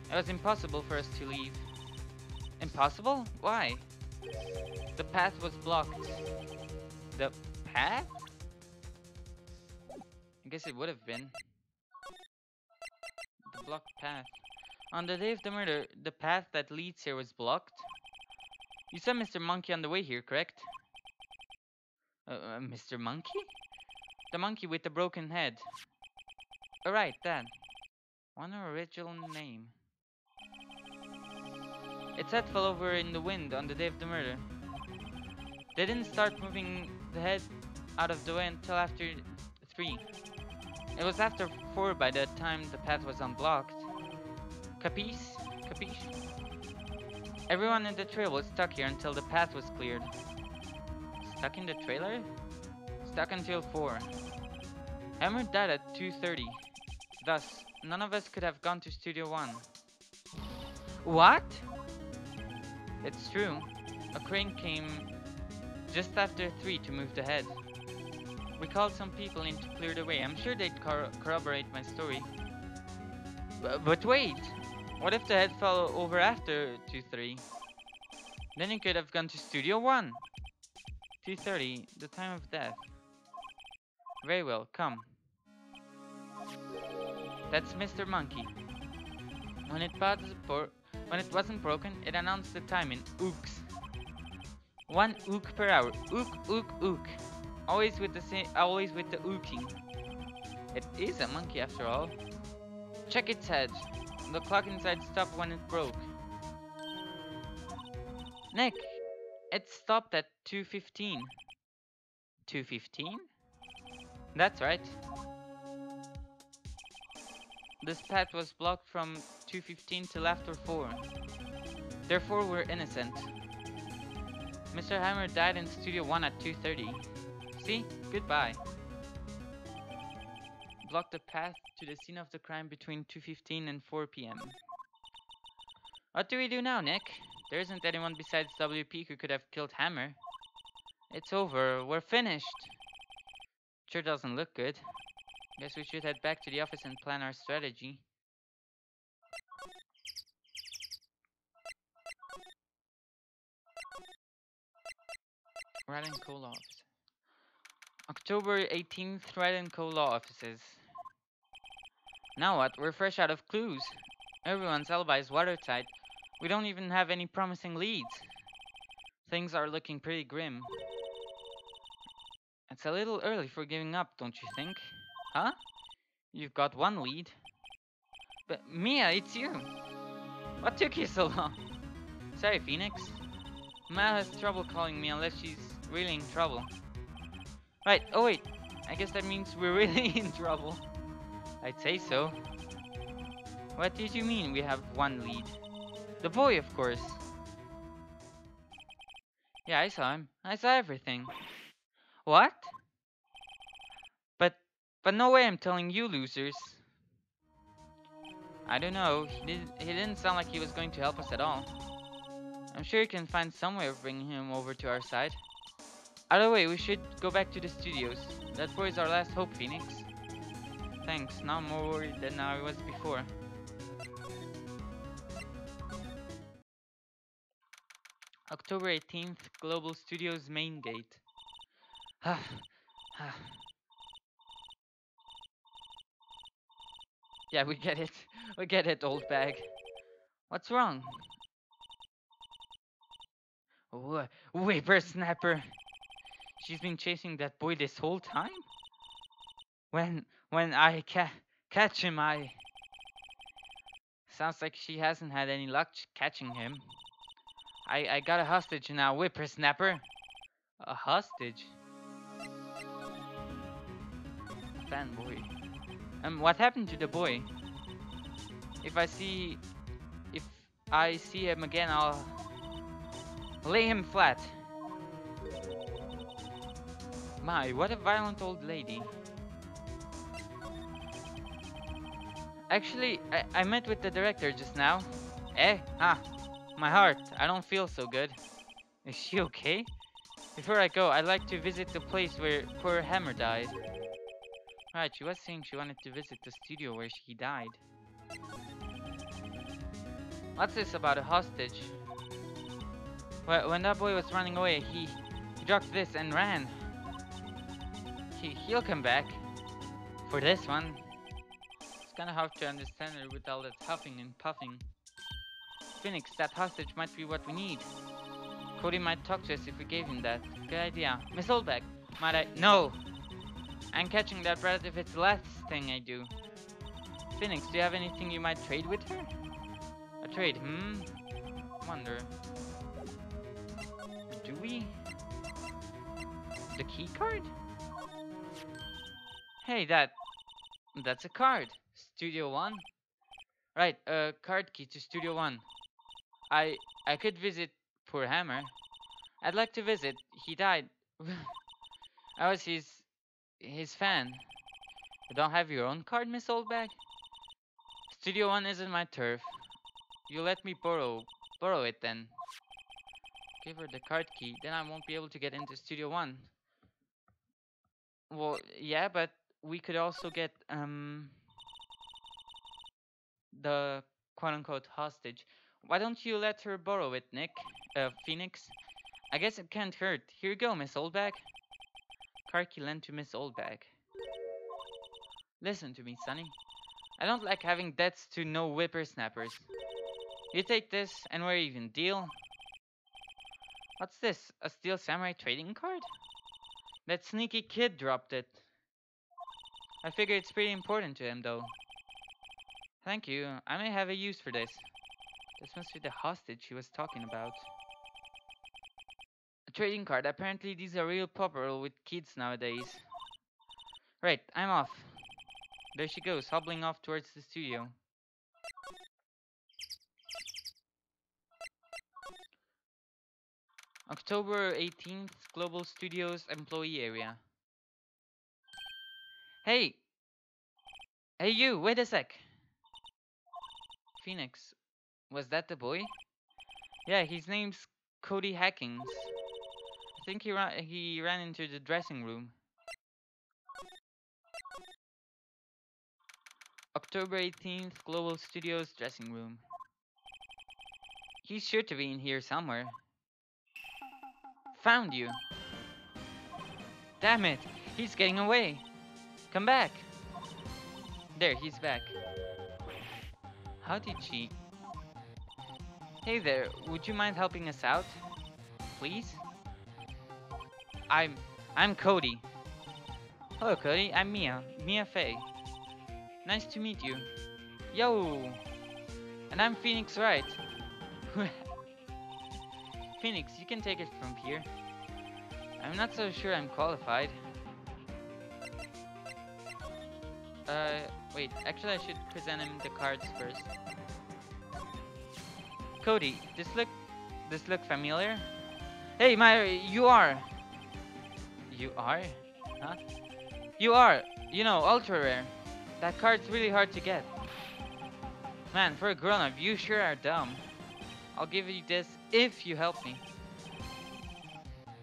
It was impossible for us to leave. Impossible? Why? The path was blocked. The path? I guess it would have been. The blocked path. On the day of the murder, the path that leads here was blocked? You saw Mr. Monkey on the way here, correct? Mr. Monkey? The monkey with the broken head. Alright, that. One original name. Its head fell over in the wind on the day of the murder. They didn't start moving the head out of the way until after 3. It was after 4 by the time the path was unblocked. Capiche? Capiche? Everyone in the trail was stuck here until the path was cleared. Stuck in the trailer? Stuck until 4. Hammer died at 2:30. Thus, none of us could have gone to Studio One. What? It's true. A crane came just after 3 to move the head. We called some people in to clear the way. I'm sure they'd corroborate my story. But wait! What if the head fell over after 2:30? Then you could have gone to Studio One. 2:30, the time of death. Very well, come. That's Mr. Monkey. When it wasn't broken, it announced the time in ooks. 1 ook per hour. Ook, ook, ook. Always with the ooking. It is a monkey after all. Check its head. The clock inside stopped when it broke. Nick, it stopped at 2:15. 2:15? That's right. This path was blocked from 2:15 till after 4. Therefore, we're innocent. Mr. Hammer died in Studio One at 2:30. See? Goodbye. Block the path to the scene of the crime between 2:15 and 4 p.m. What do we do now, Nick? There isn't anyone besides WP who could have killed Hammer. It's over. We're finished. Sure doesn't look good. Guess we should head back to the office and plan our strategy. Wright & Co. Law Office. October 18th, Wright & Co. Law Offices. Now what? We're fresh out of clues. Everyone's alibi is watertight. We don't even have any promising leads. Things are looking pretty grim. It's a little early for giving up, don't you think? Huh? You've got 1 lead. But Mia, it's you! What took you so long? Sorry, Phoenix. Mia has trouble calling me unless she's really in trouble. Right, oh wait, I guess that means we're really in trouble. I'd say so. What did you mean we have 1 lead? The boy, of course. Yeah, I saw him. I saw everything. What? But But no way I'm telling you losers. I don't know, he didn't sound like he was going to help us at all. I'm sure you can find some way of bringing him over to our side. Either way, we should go back to the studios. That boy is our last hope, Phoenix. Thanks, now I'm more worried than I was before. October 18th, Global Studios main gate. Yeah, we get it. We get it, old bag. What's wrong? Whippersnapper. She's been chasing that boy this whole time? When I catch him, I... Sounds like she hasn't had any luck catching him. I got a hostage now, whippersnapper. A hostage? Fanboy. What happened to the boy? If I see him again, I'll lay him flat. My, what a violent old lady. Actually, I met with the director just now. My heart, I don't feel so good. Is she okay? Before I go, I'd like to visit the place where poor Hammer died. Right, she was saying she wanted to visit the studio where he died. What's this about a hostage? Well, when that boy was running away, he dropped this and ran. He'll come back. For this one. It's kinda hard to understand her with all that huffing and puffing. Phoenix, that hostage might be what we need. Cody might talk to us if we gave him that. Good idea. Miss Oldback, might I? No! I'm catching that rat if it's the last thing I do. Phoenix, do you have anything you might trade with her? A trade, Wonder. Do we? The key card? Hey, that's a card. Studio 1? Right, a card key to Studio 1. I could visit poor Hammer. I'd like to visit. He died. I was his fan. You don't have your own card, Miss Oldbag? Studio 1 isn't my turf. You let me borrow it then. Give her the card key, then I won't be able to get into Studio 1. Well, yeah, but we could also get the quote-unquote hostage. Why don't you let her borrow it, Phoenix? I guess it can't hurt. Here you go, Miss Oldbag. Card key lent to Miss Oldbag. Listen to me, Sonny. I don't like having debts to no whippersnappers. You take this, and we're even. Deal? What's this? A Steel Samurai trading card? That sneaky kid dropped it. I figure it's pretty important to him, though. Thank you. I may have a use for this. This must be the hostage she was talking about. A trading card. Apparently these are real popular with kids nowadays. Right, I'm off. There she goes, hobbling off towards the studio. October 18th, Global Studios employee area. Hey! Hey you, wait a sec! Phoenix, was that the boy? Yeah, his name's Cody Hackings. I think he ran into the dressing room. October 18th, Global Studios dressing room. He's sure to be in here somewhere. Found you. Damn it, he's getting away. Come back. There, he's back. How did she... Hey there, would you mind helping us out? Please? I'm Cody. Hello Cody, I'm Mia Faye. Nice to meet you. Yo! And I'm Phoenix Wright. Phoenix, you can take it from here. I'm not so sure I'm qualified. Wait, actually I should present him the cards first. Cody, this look familiar? Hey, you are? You are? Huh? You are! You know, ultra rare. That card's really hard to get. Man, for a grown-up, you sure are dumb. I'll give you this if you help me.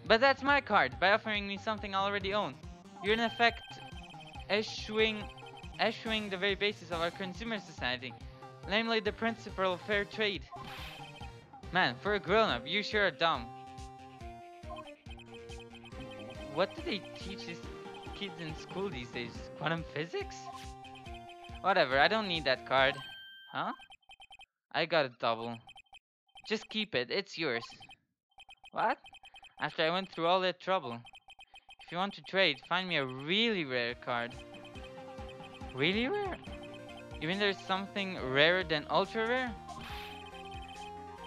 But that's my card, by offering me something I already own. You're in effect eschewing, eschewing the very basis of our consumer society, namely the principle of fair trade. Man, for a grown-up, you sure are dumb. What do they teach these kids in school these days? Quantum physics? Whatever, I don't need that card. Huh? I got a double. Just keep it, it's yours. What? After I went through all that trouble. If you want to trade, find me a really rare card. Really rare? You mean there's something rarer than ultra rare?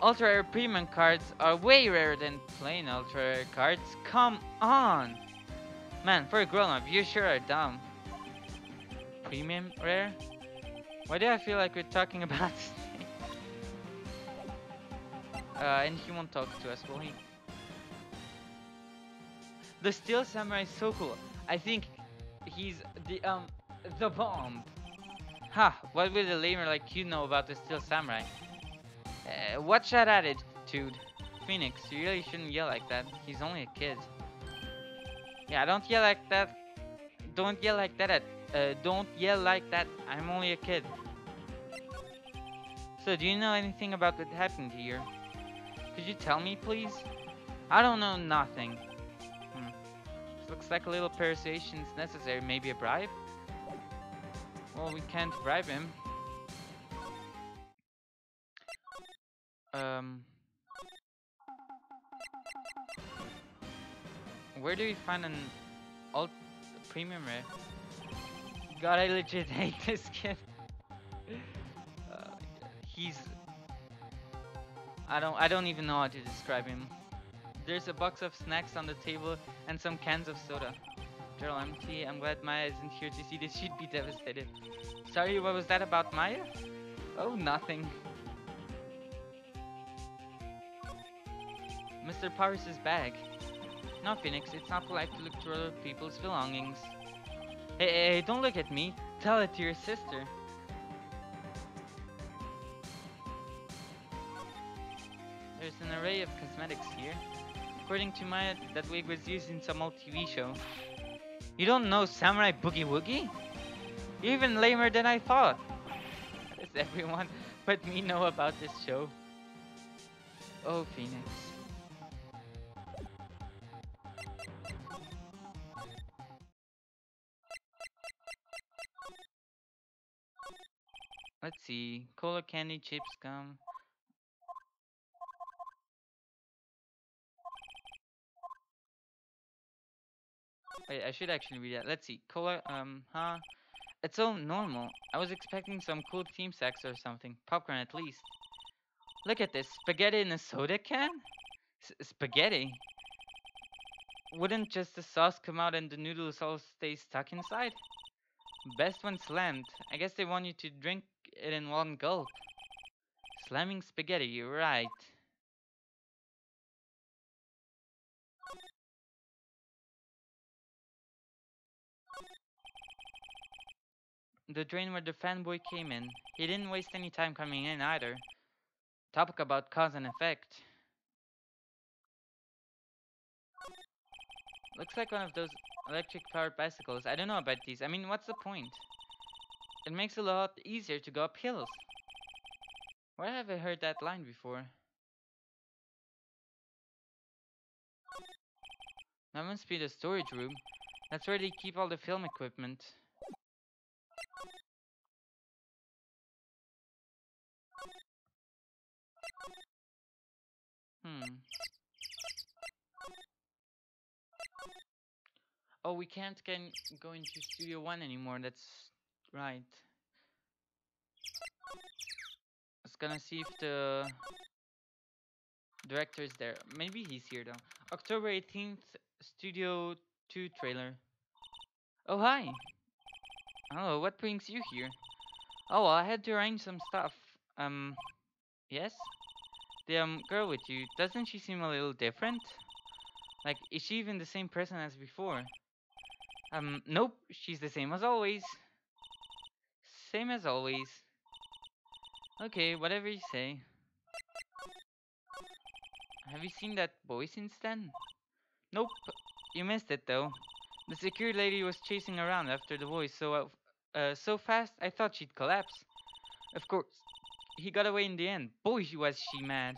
Ultra rare premium cards are way rarer than plain ultra rare cards. Come on! Man, for a grown up, you sure are dumb. Premium rare? Why do I feel like we're talking about and he won't talk to us, will he? The Steel Samurai is so cool. I think he's the bomb. Ha! What will a lamer like you know about the Steel Samurai? Watch that attitude. Phoenix, you really shouldn't yell like that. He's only a kid. Yeah, don't yell like that. Don't yell like that. Don't yell like that. I'm only a kid. So, do you know anything about what happened here? Could you tell me, please? I don't know nothing. This looks like a little persuasion is necessary. Maybe a bribe? Well, we can't bribe him. Where do we find an alt premium rare? God, I legit hate this kid. He's I don't even know how to describe him. There's a box of snacks on the table and some cans of soda. They're all empty. I'm glad Maya isn't here to see this. She'd be devastated. Sorry, what was that about Maya? Oh, nothing. Mr. Powers' bag. No, Phoenix, it's not polite to look through other people's belongings. Hey, don't look at me. Tell it to your sister. There's an array of cosmetics here. According to Maya, that wig was used in some old TV show. You don't know Samurai Boogie Woogie? Even lamer than I thought. Does everyone but me know about this show? Oh, Phoenix. Let's see. Cola, candy, chips, gum. Wait, I should actually read that. Let's see. Cola, huh? It's so normal. I was expecting some cool theme sex or something. Popcorn at least. Look at this. Spaghetti in a soda can? Spaghetti? Wouldn't just the sauce come out and the noodles all stay stuck inside? Best when slammed. I guess they want you to drink it in one gulp. Slamming spaghetti, you're right. The drain where the fanboy came in. He didn't waste any time coming in either. Topic about cause and effect. Looks like one of those electric powered bicycles. I don't know about these. I mean, what's the point? It makes it a lot easier to go up hills. Where have I heard that line before? That must be the storage room. That's where they keep all the film equipment. Hmm. Oh, we can't go into Studio 1 anymore. That's right. I was gonna see if the director is there. Maybe he's here though. October 18th, Studio 2 trailer. Oh, hi. Hello, what brings you here? Oh, well, I had to arrange some stuff. Yes? The girl with you, doesn't she seem a little different? Like, is she even the same person as before? Nope, she's the same as always. Same as always. Okay, whatever you say. Have you seen that boy since then? Nope, you missed it though. The security lady was chasing around after the boy so fast I thought she'd collapse. Of course, he got away in the end. Boy, was she mad.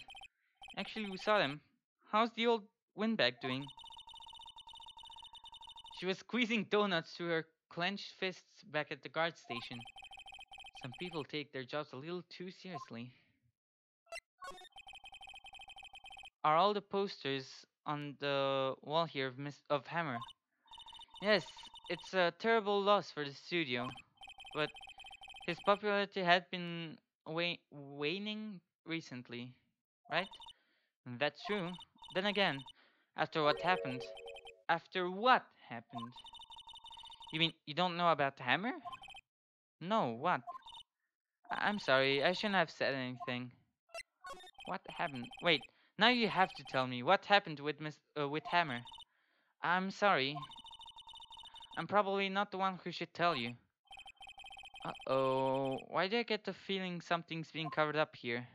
Actually, we saw them. How's the old windbag doing? She was squeezing donuts through her clenched fists back at the guard station. Some people take their jobs a little too seriously. Are all the posters on the wall here of Hammer? Yes, it's a terrible loss for the studio, but his popularity had been waning recently, right? That's true. Then again, after what happened? After what happened? You mean you don't know about the Hammer? No, what? I'm sorry, I shouldn't have said anything. What happened? Wait, now you have to tell me what happened with Hammer. I'm sorry. I'm probably not the one who should tell you. Uh-oh, why do I get the feeling something's being covered up here?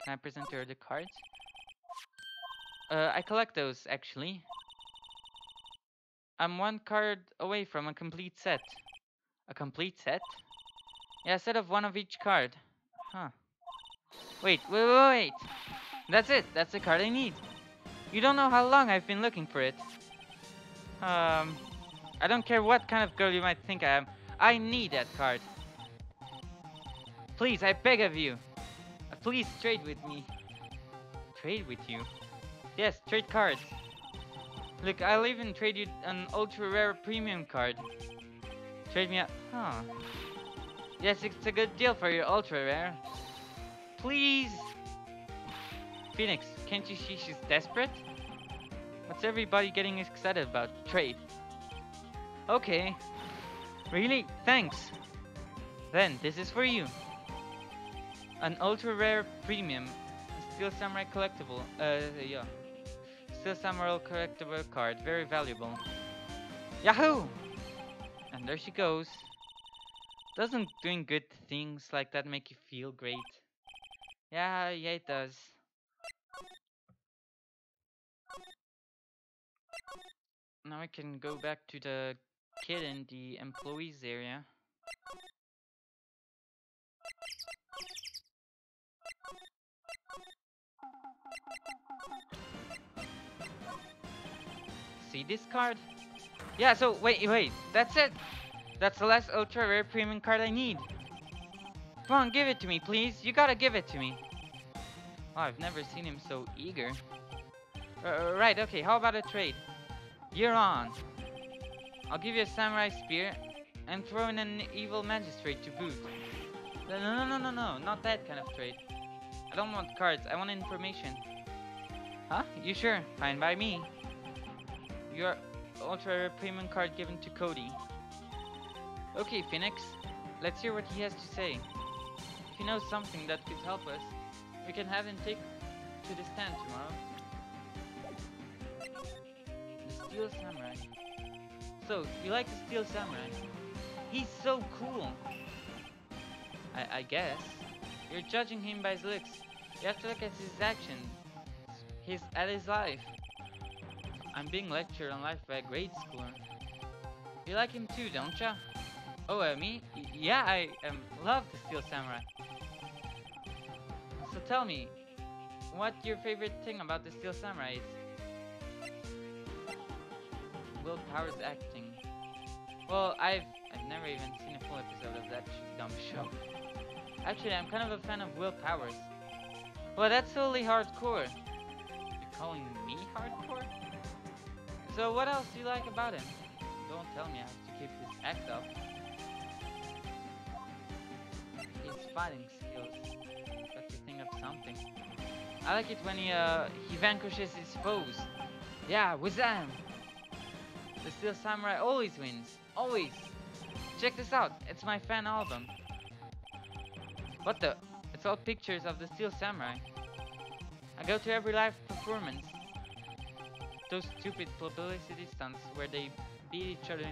Can I present her the cards? I collect those, actually. I'm one card away from a complete set. A complete set? Yeah, a set of one of each card. Huh. Wait. That's it. That's the card I need. You don't know how long I've been looking for it. I don't care what kind of girl you might think I am. I need that card. Please, I beg of you. Please trade with me. Trade with you? Yes, trade cards. Look, I'll even trade you an ultra rare premium card. Trade me a... Huh. Yes, it's a good deal for your ultra rare. Please! Phoenix, can't you see she's desperate? What's everybody getting excited about? Trade. Okay. Really? Thanks. Then, this is for you. An ultra rare premium Steel Samurai collectible. Yeah. Steel Samurai collectible card. Very valuable. Yahoo! And there she goes. Doesn't doing good things like that make you feel great? Yeah, it does. Now I can go back to the kid in the employees area. See this card? Yeah, so wait, that's it! That's the last ultra rare premium card I need. Come on, give it to me, please. You gotta give it to me. Wow, I've never seen him so eager. Right, okay, how about a trade? You're on. I'll give you a samurai spear and throw in an evil magistrate to boot. No, not that kind of trade. I don't want cards, I want information. Huh? You sure? Fine by me. Your ultra rare premium card given to Cody. Okay, Phoenix. Let's hear what he has to say. If he knows something that could help us, we can have him take to the stand tomorrow. The Steel Samurai. So, you like the Steel Samurai? He's so cool. I guess. You're judging him by his looks. You have to look at his actions. At his life. I'm being lectured on life by a grade schooler. You like him too, don't ya? Oh, me? Yeah, I love the Steel Samurai. So tell me, what your favorite thing about the Steel Samurai is? Will Power's acting. Well, I've never even seen a full episode of that dumb show. Actually, I'm kind of a fan of Will Powers. Well, that's totally hardcore. You're calling me hardcore? So what else do you like about him? Don't tell me I have to keep his act up. His fighting skills. Got to think of something. I like it when he vanquishes his foes. Yeah, Wazam! The Steel Samurai always wins. Always! Check this out, it's my fan album. What the? It's all pictures of the Steel Samurai. I go to every live performance. those stupid publicity stunts where they beat each other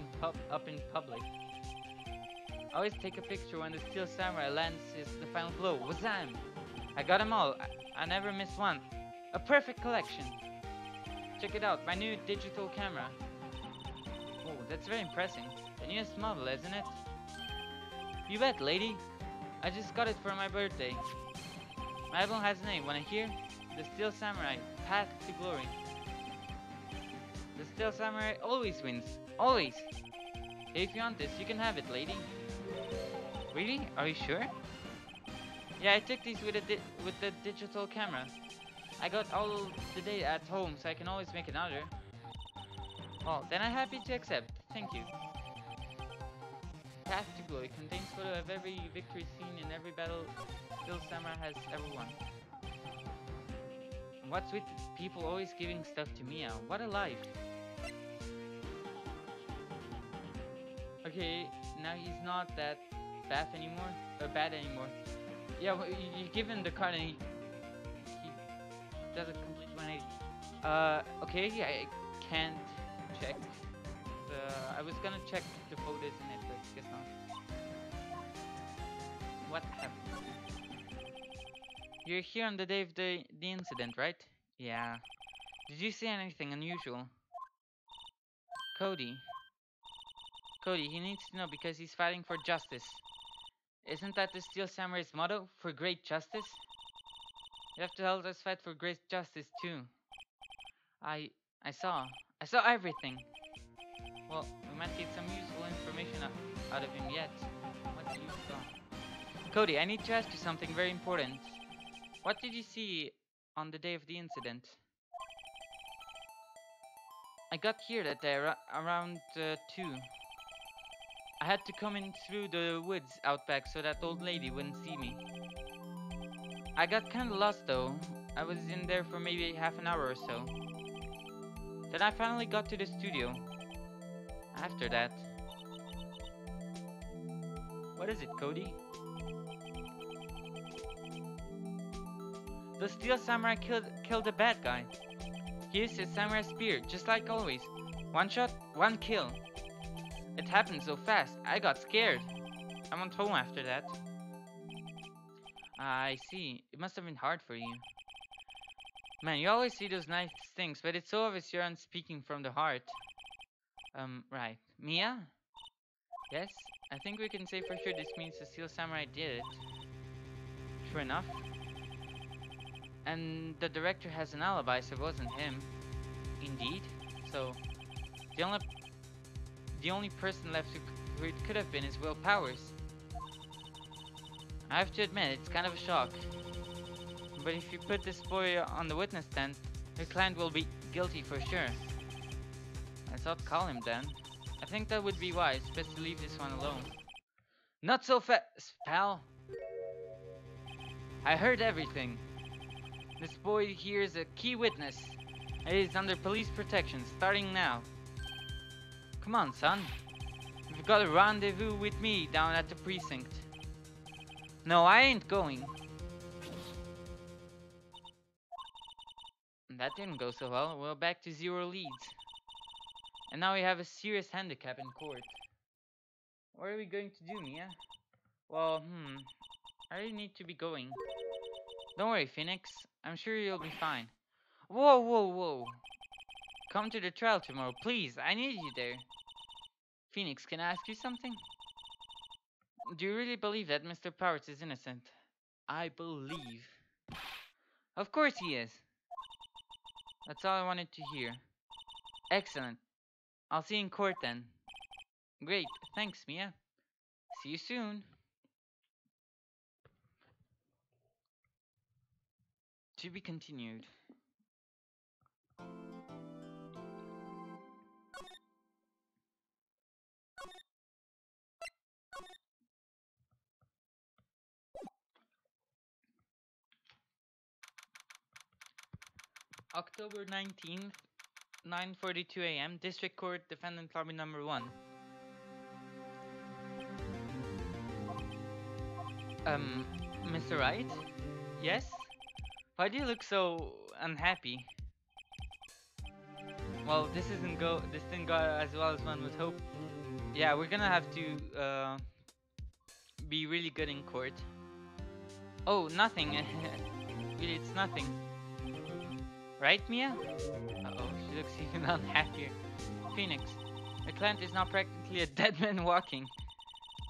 up in public. I always take a picture when the Steel Samurai lands the final blow. Wazam! I got them all. I never miss one. A perfect collection. Check it out, my new digital camera. Oh, that's very impressive. The newest model, isn't it? You bet, lady. I just got it for my birthday. My album has a name. Wanna hear? The Steel Samurai, Path to Glory. The Steel Samurai always wins. Always. If you want this, you can have it, lady. Really? Are you sure? Yeah, I took these with the digital camera. I got all the data at home, so I can always make another. Well, then I'm happy to accept. Thank you. Path to Glory contains photo of every victory scene in every battle Steel Samurai has ever won. What's with people always giving stuff to Mia? What a life. Okay, now he's not that bad anymore. Yeah, well, you give him the card and he does a complete 180. Okay, I can't check. I was gonna check the photos in it, but guess not. What happened? You're here on the day of the incident, right? Yeah. Did you see anything unusual? Cody, he needs to know because he's fighting for justice. Isn't that the Steel Samurai's motto? For great justice? You have to help us fight for great justice too. I saw everything. Well, we might get some useful information out of him yet. What you saw? Cody, I need to ask you something very important. What did you see on the day of the incident? I got here that day around 2. I had to come in through the woods out back so that old lady wouldn't see me. I got kinda lost though. I was in there for maybe half an hour or so. Then I finally got to the studio. After that... What is it, Cody? The Steel Samurai killed the bad guy. He used his samurai spear, just like always. One shot, one kill. It happened so fast, I got scared. I went home after that. I see. It must have been hard for you. Man, you always see those nice things, but it's so obvious you're speaking from the heart. Right. Mia? Yes? I think we can say for sure this means the Steel Samurai did it. True enough. And the director has an alibi, so it wasn't him. Indeed. So, the only person left who it could have been is Will Powers. I have to admit, it's kind of a shock. But if you put this boy on the witness stand, your client will be guilty for sure. I thought call him then. I think that would be wise. Best to leave this one alone. Not so fast, pal. I heard everything. This boy here is a key witness. He is under police protection, starting now. Come on, son. You've got a rendezvous with me down at the precinct. No, I ain't going. That didn't go so well. We're back to 0 leads. And now we have a serious handicap in court. What are we going to do, Mia? Well, I really need to be going. Don't worry, Phoenix. I'm sure you'll be fine. Whoa, whoa, whoa. Come to the trial tomorrow, please. I need you there. Phoenix, can I ask you something? Do you really believe that Mr. Powers is innocent? I believe. Of course he is. That's all I wanted to hear. Excellent. I'll see you in court then. Great. Thanks, Mia. See you soon. To be continued. October 19th, 9:42 a.m. District Court, Defendant Lobby Number 1. Mr. Wright? Yes? Why do you look so unhappy? Well, this didn't go as well as one would hope. Yeah, we're gonna have to be really good in court. Oh, nothing. Really, it's nothing. Right, Mia? Uh-oh, she looks even unhappier. Phoenix, the client is now practically a dead man walking.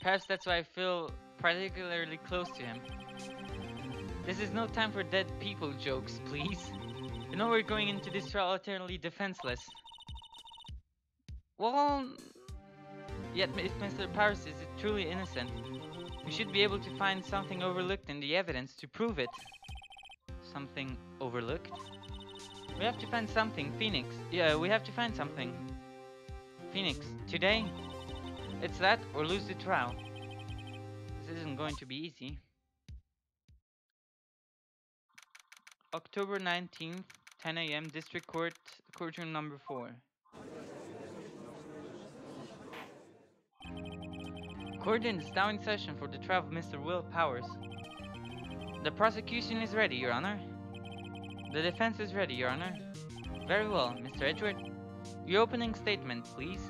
Perhaps that's why I feel particularly close to him. This is no time for dead people jokes, please. You know we're going into this trial eternally defenseless. Well, yet if Mr. Powers is truly innocent, we should be able to find something overlooked in the evidence to prove it. Something overlooked? We have to find something, Phoenix. Yeah, we have to find something. Phoenix, today, it's that or lose the trial. This isn't going to be easy. October 19th, 10 a.m., District Court, Courtroom number 4. Court is now in session for the trial of Mr. Will Powers. The prosecution is ready, Your Honor. The defense is ready, Your Honor. Very well, Mr. Edgeworth. Your opening statement, please.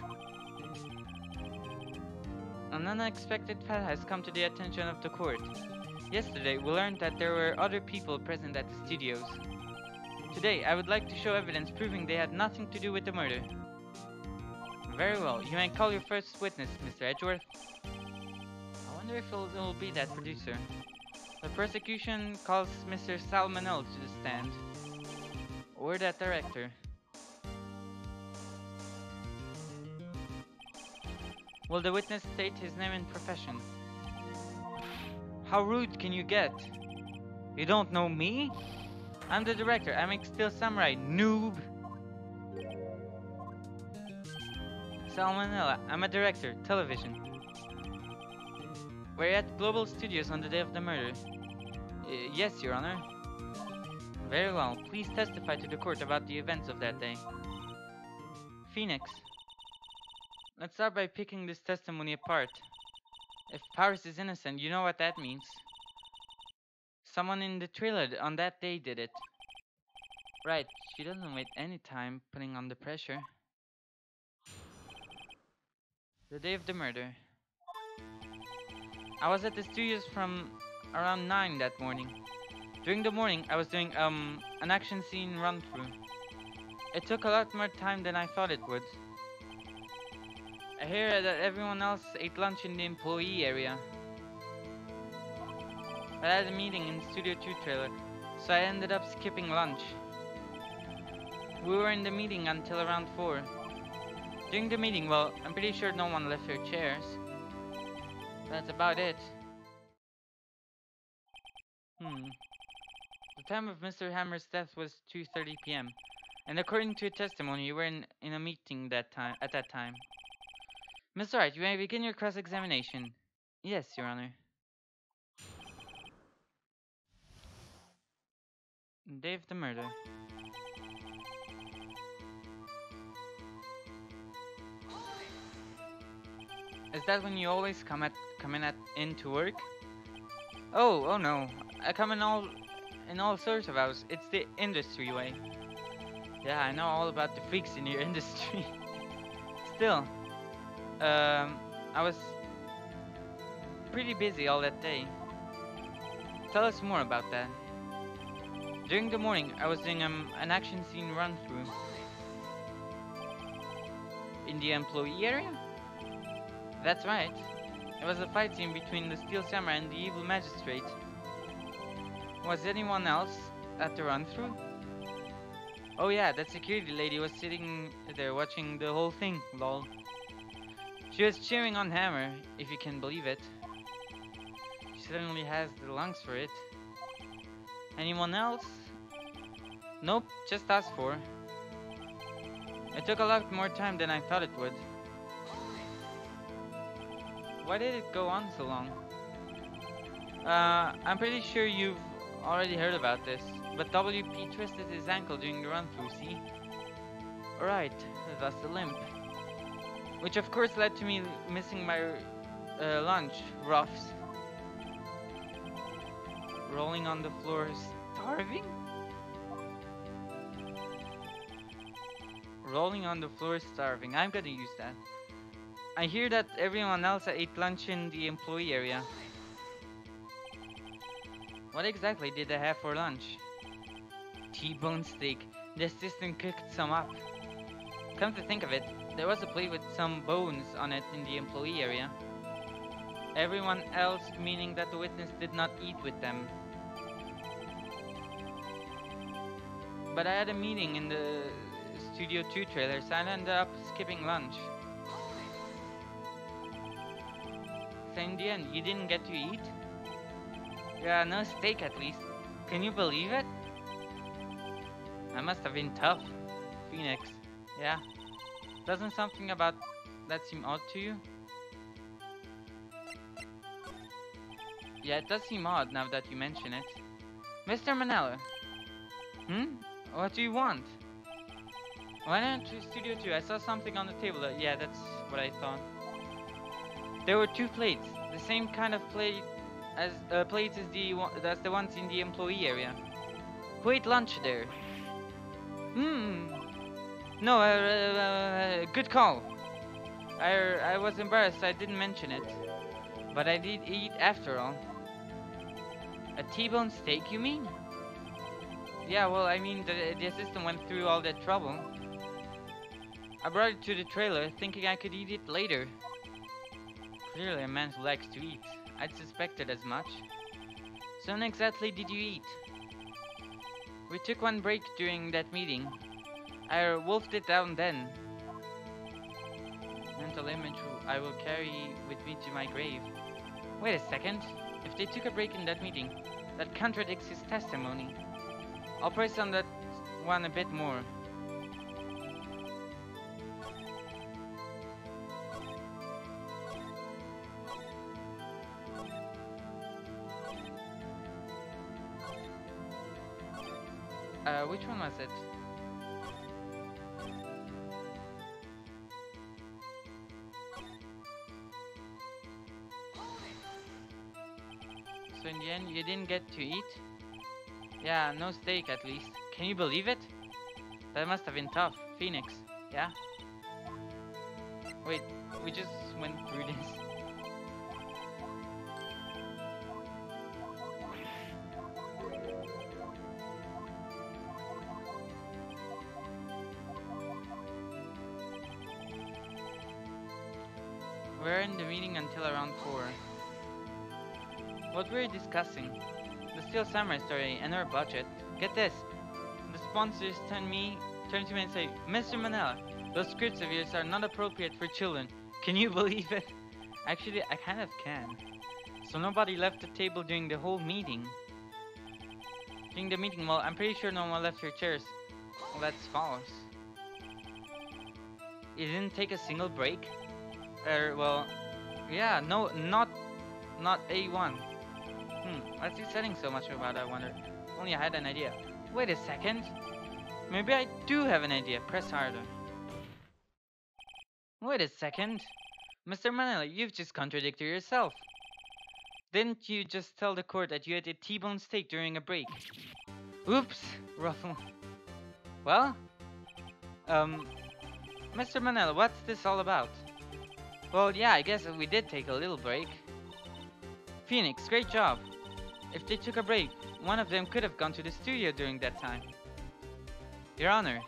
An unexpected fact has come to the attention of the court. Yesterday, we learned that there were other people present at the studios. Today, I would like to show evidence proving they had nothing to do with the murder. Very well, you may call your first witness, Mr. Edgeworth. I wonder if it will be that producer. The prosecution calls Mr. Salmonell to the stand. Or that director. Will the witness state his name and profession? How rude can you get? You don't know me? I'm the director. I'm Steel Samurai, noob. Salmonella. I'm a director, television. We're at Global Studios on the day of the murder. Yes, Your Honor. Very well. Please testify to the court about the events of that day. Phoenix. Let's start by picking this testimony apart. If Powers is innocent, you know what that means. Someone in the Trilogy on that day did it. Right, she doesn't wait any time putting on the pressure. The day of the murder. I was at the studios from around 9 that morning. During the morning, I was doing an action scene run-through. It took a lot more time than I thought it would. I hear that everyone else ate lunch in the employee area. I had a meeting in Studio 2 trailer, so I ended up skipping lunch. We were in the meeting until around 4. During the meeting, well, I'm pretty sure no one left their chairs. That's about it. The time of Mr. Hammer's death was 2:30 p.m. And according to testimony, you were in a meeting at that time. Mr. Wright, you may begin your cross-examination. Yes, Your Honor. Day of the murder. Is that when you always come in to work? Oh no. I come in all sorts of hours. It's the industry way. Yeah, I know all about the freaks in your industry. Still, I was pretty busy all that day. Tell us more about that. During the morning, I was doing an action scene run-through. In the employee area? That's right. It was a fight scene between the Steel Samurai and the evil magistrate. Was anyone else at the run-through? Oh yeah, that security lady was sitting there watching the whole thing, lol. She was cheering on Hammer, if you can believe it. She certainly has the lungs for it. Anyone else? Nope, just us 4. It took a lot more time than I thought it would. Why did it go on so long? I'm pretty sure you've already heard about this, but WP twisted his ankle during the run-through, see? Alright, thus the limp. Which of course led to me missing my lunch, roughs. Rolling on the floor, starving? rolling on the floor starving. I'm gonna use that. I hear that everyone else ate lunch in the employee area. What exactly did they have for lunch? T-bone steak. The assistant cooked some up. Come to think of it, there was a plate with some bones on it in the employee area. Everyone else, meaning that the witness did not eat with them. But I had a meeting in the Studio 2 trailer, so I ended up skipping lunch. So in the end, you didn't get to eat? Yeah, no steak at least. Can you believe it? That must have been tough. Phoenix. Yeah? Doesn't something about that seem odd to you? Yeah, it does seem odd now that you mention it. Mr. Manella. Hmm? What do you want? Why not to Studio 2? I saw something on the table. Yeah, that's what I thought. There were two plates. The same kind of plate as plates as that's the ones in the employee area. Who ate lunch there? Hmm. No, good call. I was embarrassed I didn't mention it. But I did eat after all. A T-bone steak, you mean? Yeah, well, I mean, the assistant went through all that trouble. I brought it to the trailer, thinking I could eat it later. Clearly a man who likes to eat. I'd suspected as much. So when exactly did you eat? We took one break during that meeting. I wolfed it down then. Mental image I will carry with me to my grave. Wait a second. If they took a break in that meeting, that contradicts his testimony. I'll press on that one a bit more. Which one was it? So in the end, you didn't get to eat? Yeah, no steak at least. Can you believe it? That must have been tough. Phoenix, yeah? Wait, we just went through this. We're in the meeting until around 4. What were we discussing? The Steel Samurai story and our budget. Get this. The sponsors turn to me and say, Mr. Manella, those scripts of yours are not appropriate for children. Can you believe it? Actually, I kind of can. So nobody left the table during the whole meeting. During the meeting, well, I'm pretty sure no one left their chairs. Well, that's false. You didn't take a single break? Well, yeah, no, not A1. What's he saying so much about, I wonder? Only I had an idea. Wait a second. Maybe I do have an idea. Press harder. Wait a second. Mr. Manila, you've just contradicted yourself. Didn't you just tell the court that you ate a T-bone steak during a break? Oops, ruffle. Well, Mr. Manila, what's this all about? Well, yeah, I guess we did take a little break. Phoenix, great job. If they took a break, one of them could have gone to the studio during that time. Your Honor,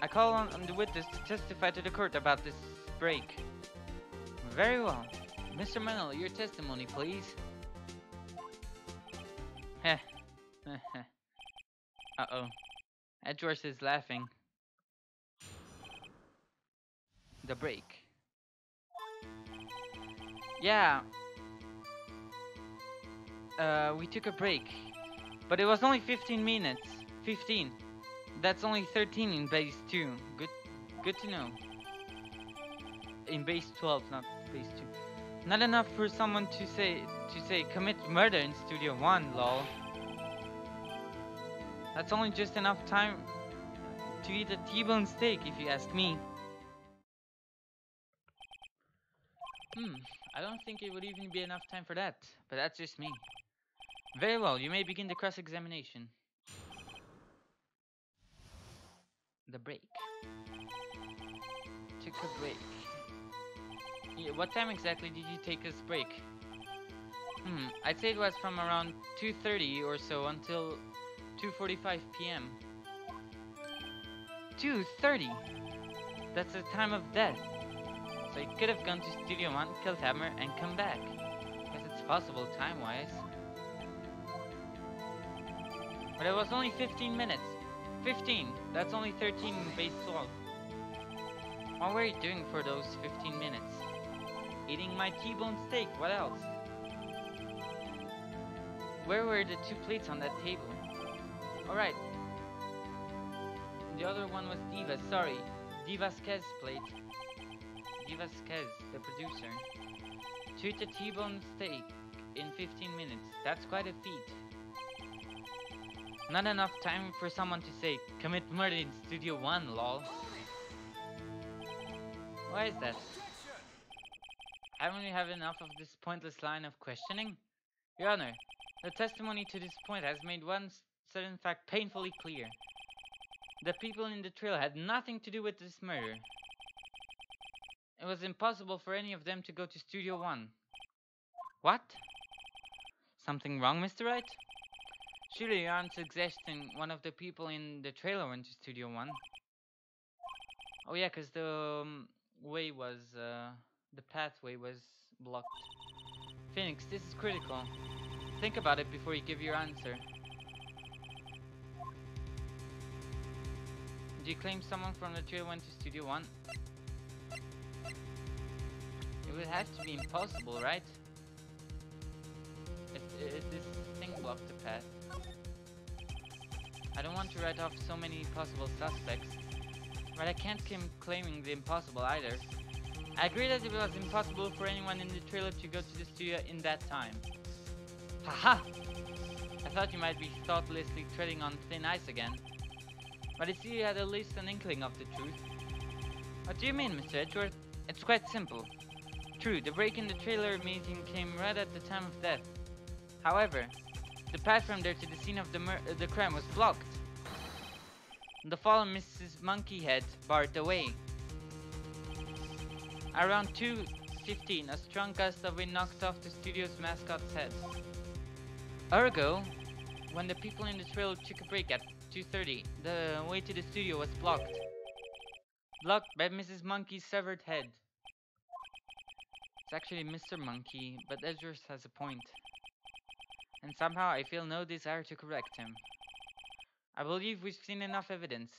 I call on the witness to testify to the court about this break. Very well. Mr. Manila, your testimony, please. Heh. Uh-oh. Edgeworth is laughing. The break. Yeah. We took a break. But it was only 15 minutes. 15. That's only 13 in base 2. Good to know. In base 12, not base 2. Not enough for someone to say commit murder in Studio 1, lol. That's only just enough time to eat a T-bone steak, if you ask me. I don't think it would even be enough time for that, but that's just me. Very well, you may begin the cross-examination. The break. took a break. Yeah, what time exactly did you take this break? I'd say it was from around 2:30 or so until 2:45 p.m. 2:30? That's the time of death. So he could have gone to Studio 1, killed Hammer, and come back. Guess it's possible time-wise. But it was only 15 minutes. 15! That's only 13 in base 12. What were you doing for those 15 minutes? Eating my T-bone steak, what else? Where were the 2 plates on that table? Alright. The other one was Diva, sorry. Divasquez's plate. Divasquez, the producer. To eat a T-bone steak in 15 minutes. That's quite a feat. Not enough time for someone to say, commit murder in Studio 1, lol. Why is that? Haven't we had enough of this pointless line of questioning? Your Honor, the testimony to this point has made one certain fact painfully clear. The people in the trail had nothing to do with this murder. It was impossible for any of them to go to Studio 1. What? Something wrong, Mr. Wright? Surely you aren't suggesting one of the people in the trailer went to Studio 1? Oh yeah, because the way was, the pathway was blocked. Phoenix, this is critical. Think about it before you give your answer. Do you claim someone from the trail went to Studio 1? It would have to be impossible, right? If this thing blocked the path. I don't want to write off so many possible suspects, but I can't keep claiming the impossible either. I agree that it was impossible for anyone in the trailer to go to the studio in that time. Haha! I thought you might be thoughtlessly treading on thin ice again. But I see you had at least an inkling of the truth. What do you mean, Mr. Edgeworth? It's quite simple. True, the break in the trailer meeting came right at the time of death. However, the path from there to the scene of the crime was blocked. The fallen Mrs. Monkeyhead barred the way. Around 2:15, a strong gust of wind knocked off the studio's mascot's head. Ergo, when the people in the trailer took a break at 2:30, the way to the studio was blocked. Blocked by Mrs. Monkey's severed head. It's actually Mr. Monkey, but Edgeworth has a point. And somehow I feel no desire to correct him. I believe we've seen enough evidence.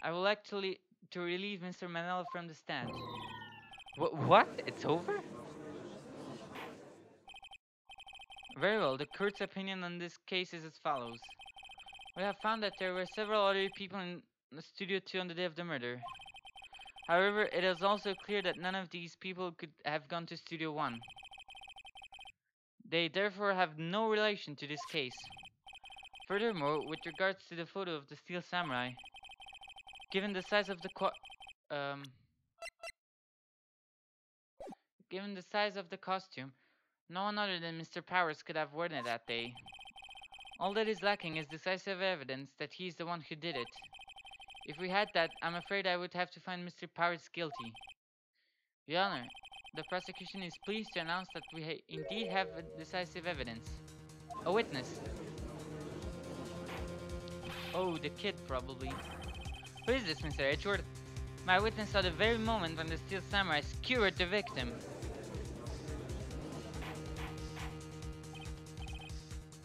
I will actually to relieve Mr. Manel from the stand. What? It's over? Very well, the court's opinion on this case is as follows. We have found that there were several other people in the Studio 2 on the day of the murder. However, it is also clear that none of these people could have gone to Studio 1. They therefore have no relation to this case. Furthermore, with regards to the photo of the Steel Samurai, given the size of the costume, no one other than Mr. Powers could have worn it that day. All that is lacking is decisive evidence that he's the one who did it. If we had that, I'm afraid I would have to find Mr. Powers guilty. Your Honor, the prosecution is pleased to announce that we indeed have decisive evidence. A witness. Oh, the kid, probably. Who is this, Mr. Edgeworth? My witness saw the very moment when the Steel Samurai skewered the victim.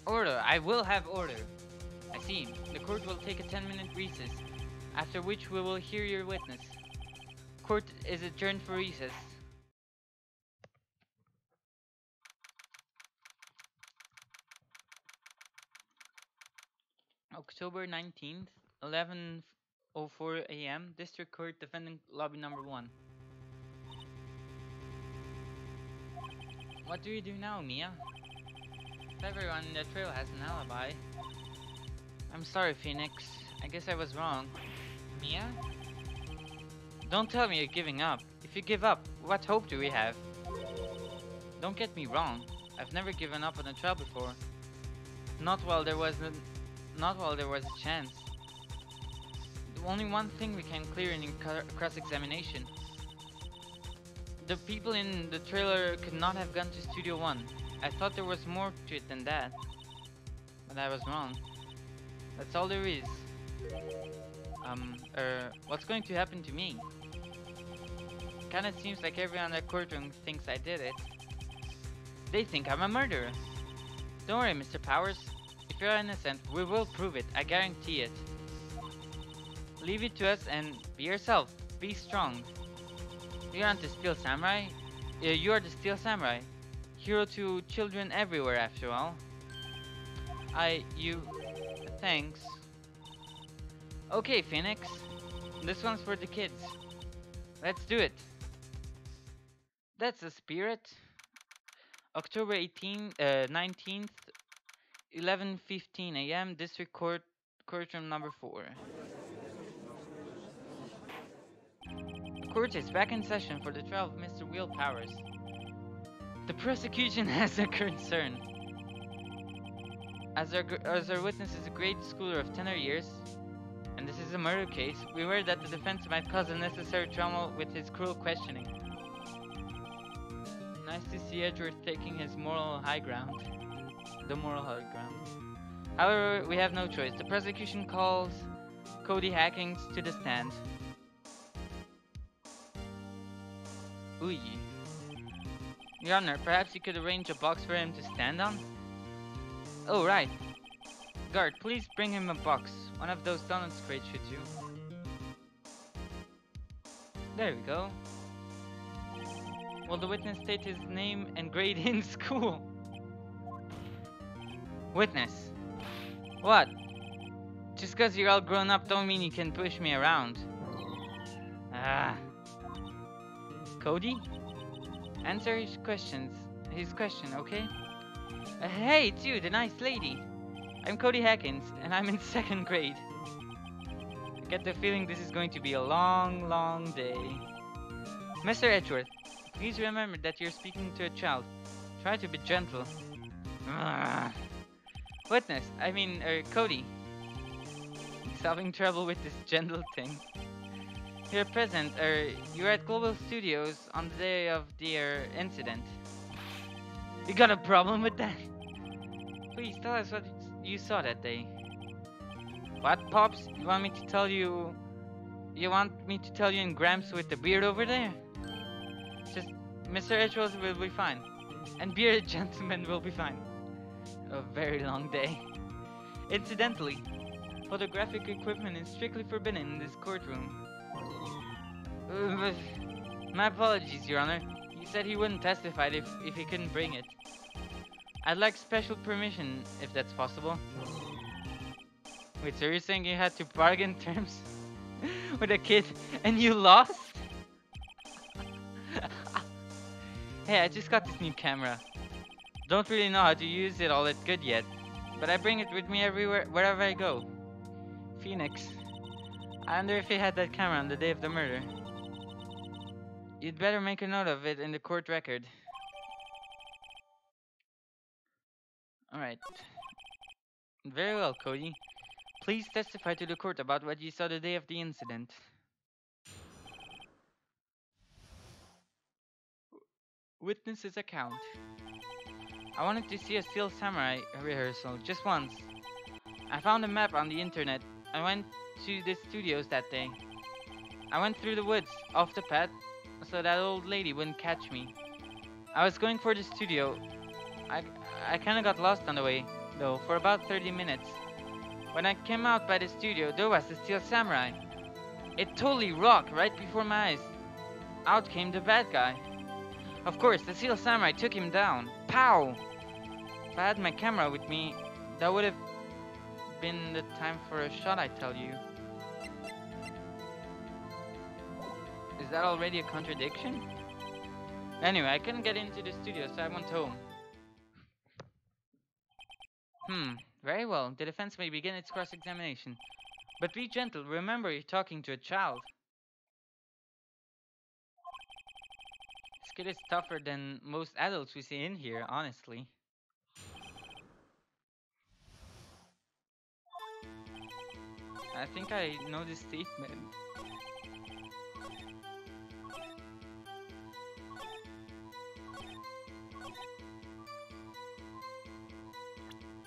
Order! I will have order! I see. The court will take a 10-minute recess, after which we will hear your witness. Court is adjourned for recess. October 19th, 11:04 a.m. District Court, Defendant Lobby Number 1. What do you do now, Mia? Everyone in the trail has an alibi. I'm sorry, Phoenix. I guess I was wrong. Mia? Don't tell me you're giving up. If you give up, what hope do we have? Don't get me wrong. I've never given up on a trial before. Not while there was a chance. only one thing became clear in cross-examination. The people in the trailer could not have gone to Studio One. I thought there was more to it than that, but I was wrong. That's all there is. What's going to happen to me? Kinda seems like everyone in the courtroom thinks I did it. They think I'm a murderer. Don't worry, Mr. Powers. If you're innocent, we will prove it, I guarantee it. Leave it to us and be yourself. Be strong. You aren't the Steel Samurai. You are the Steel Samurai. Hero to children everywhere, after all. Thanks. Okay, Phoenix. This one's for the kids. Let's do it. That's the spirit. October 19th, 11:15 a.m. District Court, courtroom number 4. The court is back in session for the trial of Mr. Will Powers. The prosecution has a concern. As our witness is a grade schooler of 10 years, and this is a murder case, we worry that the defense might cause unnecessary trauma with his cruel questioning. Nice to see Edgeworth taking his moral high ground. The moral high ground. However, we have no choice. The prosecution calls Cody Hackings to the stand. Ooh. Your Honor, perhaps you could arrange a box for him to stand on? Oh, right. Guard, please bring him a box. One of those donuts crates should do. There we go. Will the witness state his name and grade in school? Witness. What? Just cause you're all grown up don't mean you can push me around. Ah. Cody? Answer his question, okay? Hey, it's you, the nice lady. I'm Cody Hackins, and I'm in 2nd grade. I get the feeling this is going to be a long, long day. Mr. Edgeworth, please remember that you're speaking to a child. Try to be gentle. Witness, Cody. He's having trouble with this gentle thing. You're present, you're at Global Studios on the day of the incident. You got a problem with that? Please tell us what you saw that day. What, Pops? You want me to tell you in Gramps with the beard over there? Just, Mr. Edgeworth will be fine. And bearded gentlemen will be fine. A very long day. Incidentally, photographic equipment is strictly forbidden in this courtroom. My apologies, Your Honor. He said he wouldn't testify if he couldn't bring it. I'd like special permission, if that's possible. Wait, so you're saying you had to bargain terms with a kid and you lost? Hey, I just got this new camera. Don't really know how to use it all that good yet, but I bring it with me wherever I go. Phoenix. I wonder if he had that camera on the day of the murder. You'd better make a note of it in the court record. Alright. Very well, Cody. Please testify to the court about what you saw the day of the incident. Witness's account. I wanted to see a Steel Samurai rehearsal, just once. I found a map on the internet. I went to the studios that day. I went through the woods, off the path, so that old lady wouldn't catch me. I was going for the studio. I kinda got lost on the way, though, for about 30 minutes. When I came out by the studio, there was the Steel Samurai. It totally rocked right before my eyes. Out came the bad guy. Of course, the Steel Samurai took him down. Pow! If I had my camera with me, that would have been the time for a shot, I tell you. Is that already a contradiction? Anyway, I couldn't get into the studio, so I went home. Very well. The defense may begin its cross-examination. But be gentle. Remember, you're talking to a child. This kid is tougher than most adults we see in here, honestly. I think I know this statement.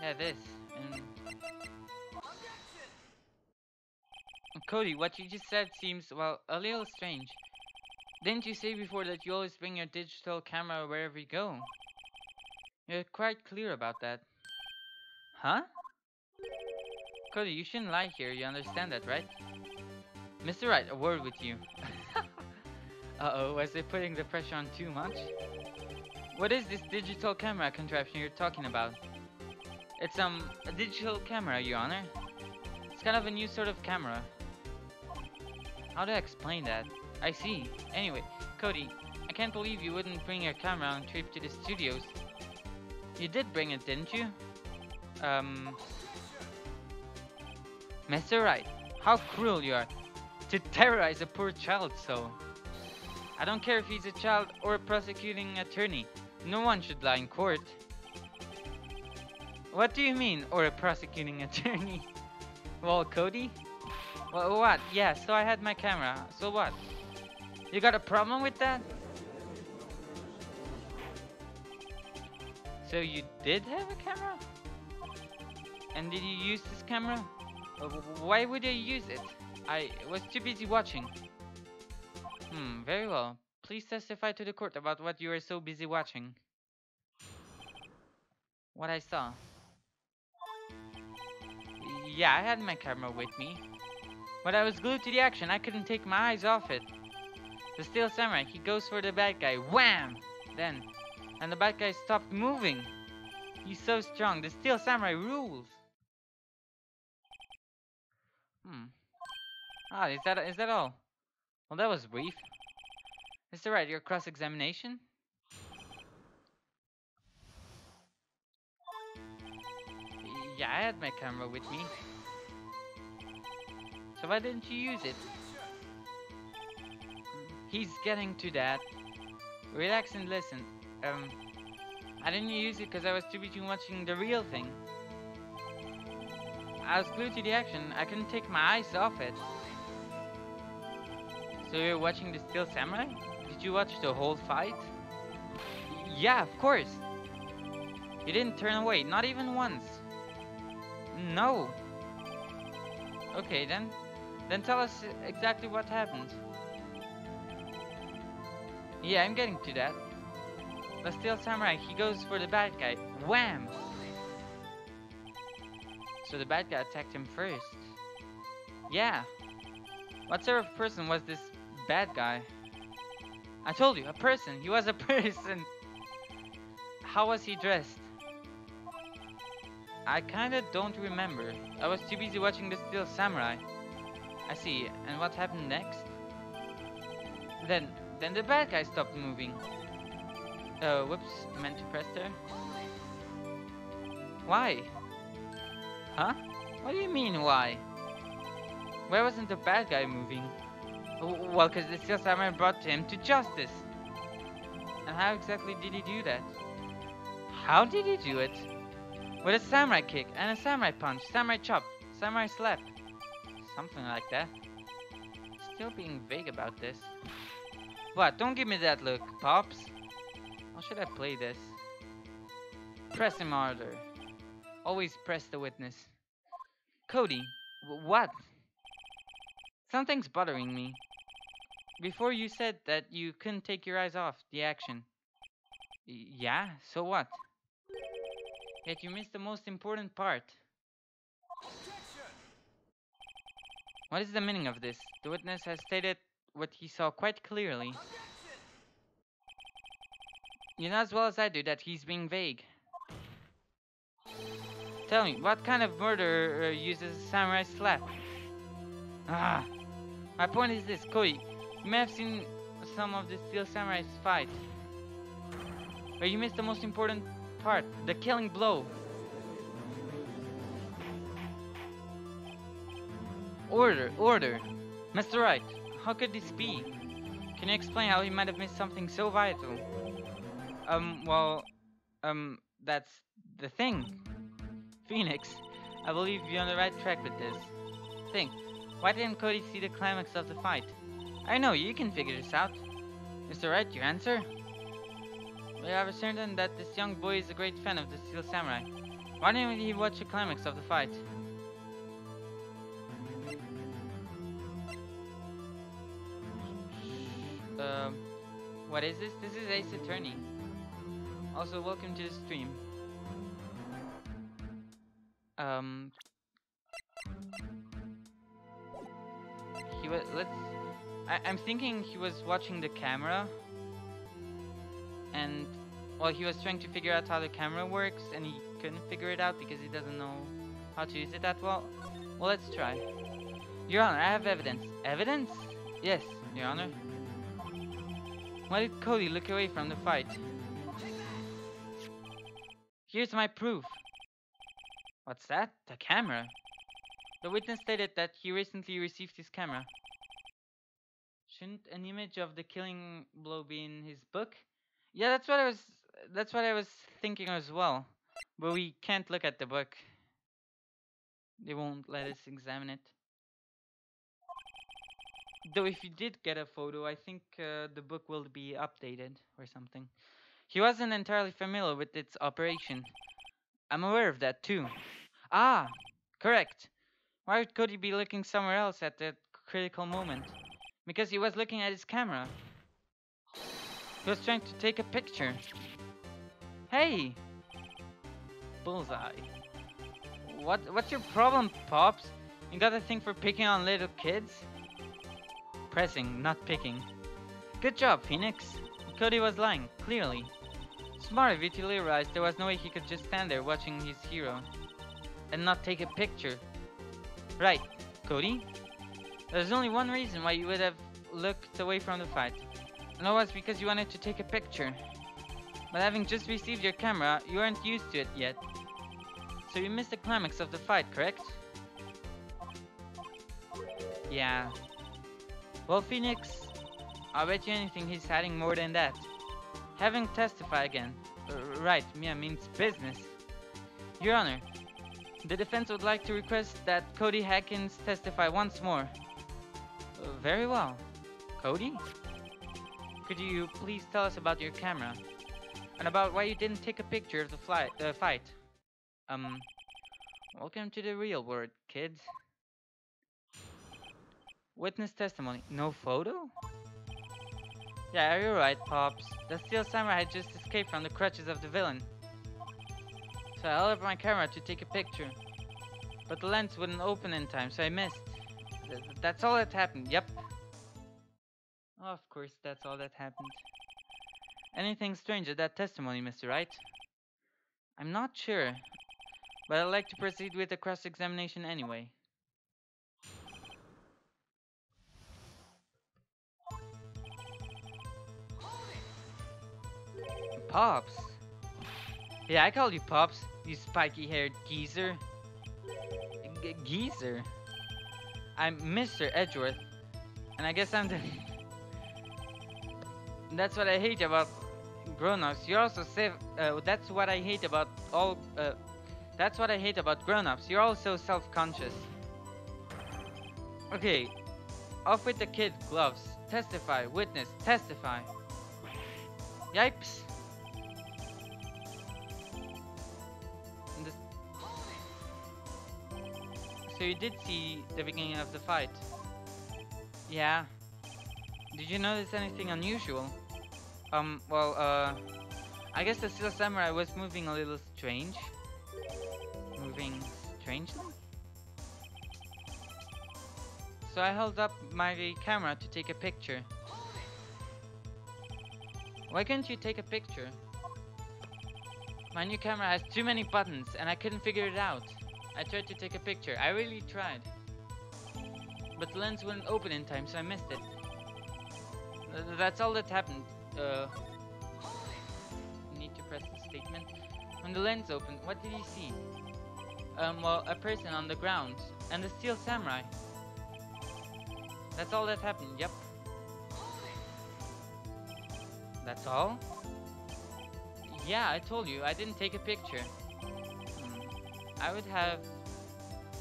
Yeah, this. And Cody, what you just said seems, well, a little strange. Didn't you say before that you always bring your digital camera wherever you go? You're quite clear about that. Huh? Cody, you shouldn't lie here, you understand that, right? Mr. Wright, a word with you. Uh-oh, was I putting the pressure on too much? What is this digital camera contraption you're talking about? It's, a digital camera, Your Honor. It's kind of a new sort of camera. How do I explain that? I see. Anyway, Cody, I can't believe you wouldn't bring your camera on a trip to the studios. You did bring it, didn't you? Mr. Wright, how cruel you are to terrorize a poor child so. I don't care if he's a child or a prosecuting attorney. No one should lie in court. What do you mean, or a prosecuting attorney? Well, Cody? Well, what? Yeah, so I had my camera. So what? You got a problem with that? So you did have a camera? And did you use this camera? Why would I use it? I was too busy watching. Very well. Please testify to the court about what you were so busy watching. What I saw. Yeah, I had my camera with me. But I was glued to the action. I couldn't take my eyes off it. The Steel Samurai, he goes for the bad guy. Wham! Then, and the bad guy stopped moving. He's so strong. The Steel Samurai rules. Ah, is that all? Well, that was brief. Mr. Wright, your cross-examination? Yeah, I had my camera with me. So why didn't you use it? He's getting to that. Relax and listen. I didn't use it because I was too busy watching the real thing. I was glued to the action. I couldn't take my eyes off it. So you're watching the Steel Samurai? Did you watch the whole fight? Yeah, of course. You didn't turn away, not even once. No. Okay, then tell us exactly what happened. Yeah, I'm getting to that. The Steel Samurai, he goes for the bad guy. Wham! So the bad guy attacked him first. Yeah. What sort of person was this bad guy? I told you, a person. He was a person. How was he dressed? I kinda don't remember. I was too busy watching the Steel Samurai. I see. And what happened next? Then the bad guy stopped moving. Whoops, meant to press there. Why? Huh? What do you mean, why? Why wasn't the bad guy moving? Well, because the Steel Samurai brought him to justice. And how exactly did he do that? How did he do it? With a samurai kick and a samurai punch, samurai chop, samurai slap. Something like that. Still being vague about this. What? Don't give me that look, Pops. How should I play this? Press him harder. Always press the witness. Cody, what? Something's bothering me. Before you said that you couldn't take your eyes off the action. Yeah, so what? Yet you missed the most important part. What is the meaning of this? The witness has stated what he saw quite clearly. You know as well as I do that he's being vague. Tell me, what kind of murderer uses a samurai slap? My point is this, Cody. You may have seen some of the Steel Samurai's fight, but you missed the most important part, the killing blow. Order. Mr. Wright, how could this be? Can you explain how he might have missed something so vital? That's the thing. Phoenix, I believe you're on the right track with this. think. Why didn't Cody see the climax of the fight? I know, you can figure this out. Mr. Wright, your answer? We are certain that this young boy is a great fan of the Steel Samurai. Why didn't he watch the climax of the fight? What is this? This is Ace Attorney. Also, welcome to the stream. He was. I'm thinking he was watching the camera, and well, he was trying to figure out how the camera works, and he couldn't figure it out because he doesn't know how to use it that well. Well, let's try. Your Honor, I have evidence. Evidence? Yes, Your Honor. Why did Cody look away from the fight? Here's my proof. What's that? The camera? The witness stated that he recently received his camera. Shouldn't an image of the killing blow be in his book? Yeah, that's what I was thinking as well. But we can't look at the book. They won't let us examine it. Though if you did get a photo, I think the book will be updated or something. He wasn't entirely familiar with its operation. I'm aware of that too. Ah, correct. Why would Cody be looking somewhere else at that critical moment? Because he was looking at his camera. He was trying to take a picture. Hey! Bullseye. What's your problem, Pops? You got a thing for picking on little kids? Pressing, not picking. Good job, Phoenix. Cody was lying, clearly. Smart of you to realize there was no way he could just stand there watching his hero and not take a picture. Right, Cody? There's only one reason why you would have looked away from the fight. And that was because you wanted to take a picture. But having just received your camera, you aren't used to it yet. So you missed the climax of the fight, correct? Yeah. Well, Phoenix, I'll bet you anything he's hiding more than that. Having testify again. Right, yeah, means business. Your Honor, the defense would like to request that Cody Hackins testify once more. Very well. Cody? Could you please tell us about your camera? And about why you didn't take a picture of the fight? Welcome to the real world, kids. Witness testimony. No photo? Yeah, you're right, Pops. The Steel Samurai had just escaped from the clutches of the villain. So I held up my camera to take a picture. But the lens wouldn't open in time, so I missed. That's all that happened, yep. Oh, of course, that's all that happened. Anything strange at that testimony, Mr. Wright? I'm not sure, but I'd like to proceed with the cross-examination anyway. Pops? Yeah, I call you Pops, you spiky-haired geezer. Geezer? I'm Mr. Edgeworth, and I guess I'm the... That's what I hate about grown-ups. You're also that's what I hate about all... that's what I hate about grown-ups. You're all so self-conscious. Okay, off with the kid gloves. Testify, witness, testify. Yipes. So you did see the beginning of the fight? Yeah. Did you notice anything unusual? I guess the Steel Samurai was moving a little strange. Moving strangely? So I held up my camera to take a picture. Why couldn't you take a picture? My new camera has too many buttons and I couldn't figure it out. I tried to take a picture, I really tried. But the lens wouldn't open in time, so I missed it. That's all that happened. Need to press the statement. When the lens opened, what did he see? Well, a person on the ground. And the Steel Samurai. That's all that happened, yep. That's all? Yeah, I told you, I didn't take a picture. I would have,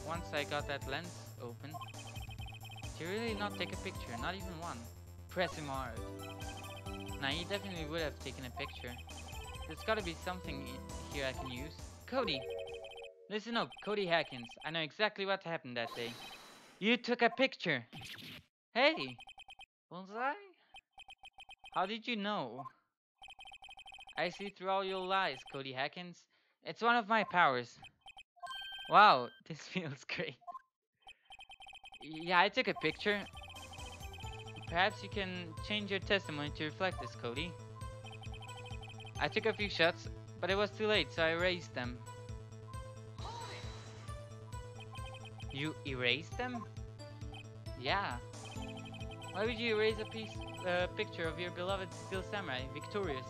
once I got that lens open. Did he really not take a picture? Not even one. Press him hard. Nah, he definitely would have taken a picture. There's gotta be something here I can use. Cody! Listen up, Cody Hackins. I know exactly what happened that day. You took a picture! Hey! Bullseye? How did you know? I see through all your lies, Cody Hackins. It's one of my powers. Wow, this feels great. Yeah, I took a picture. Perhaps you can change your testimony to reflect this, Cody. I took a few shots, but it was too late, so I erased them. You erased them? Yeah. Why would you erase a picture of your beloved Steel Samurai, victorious?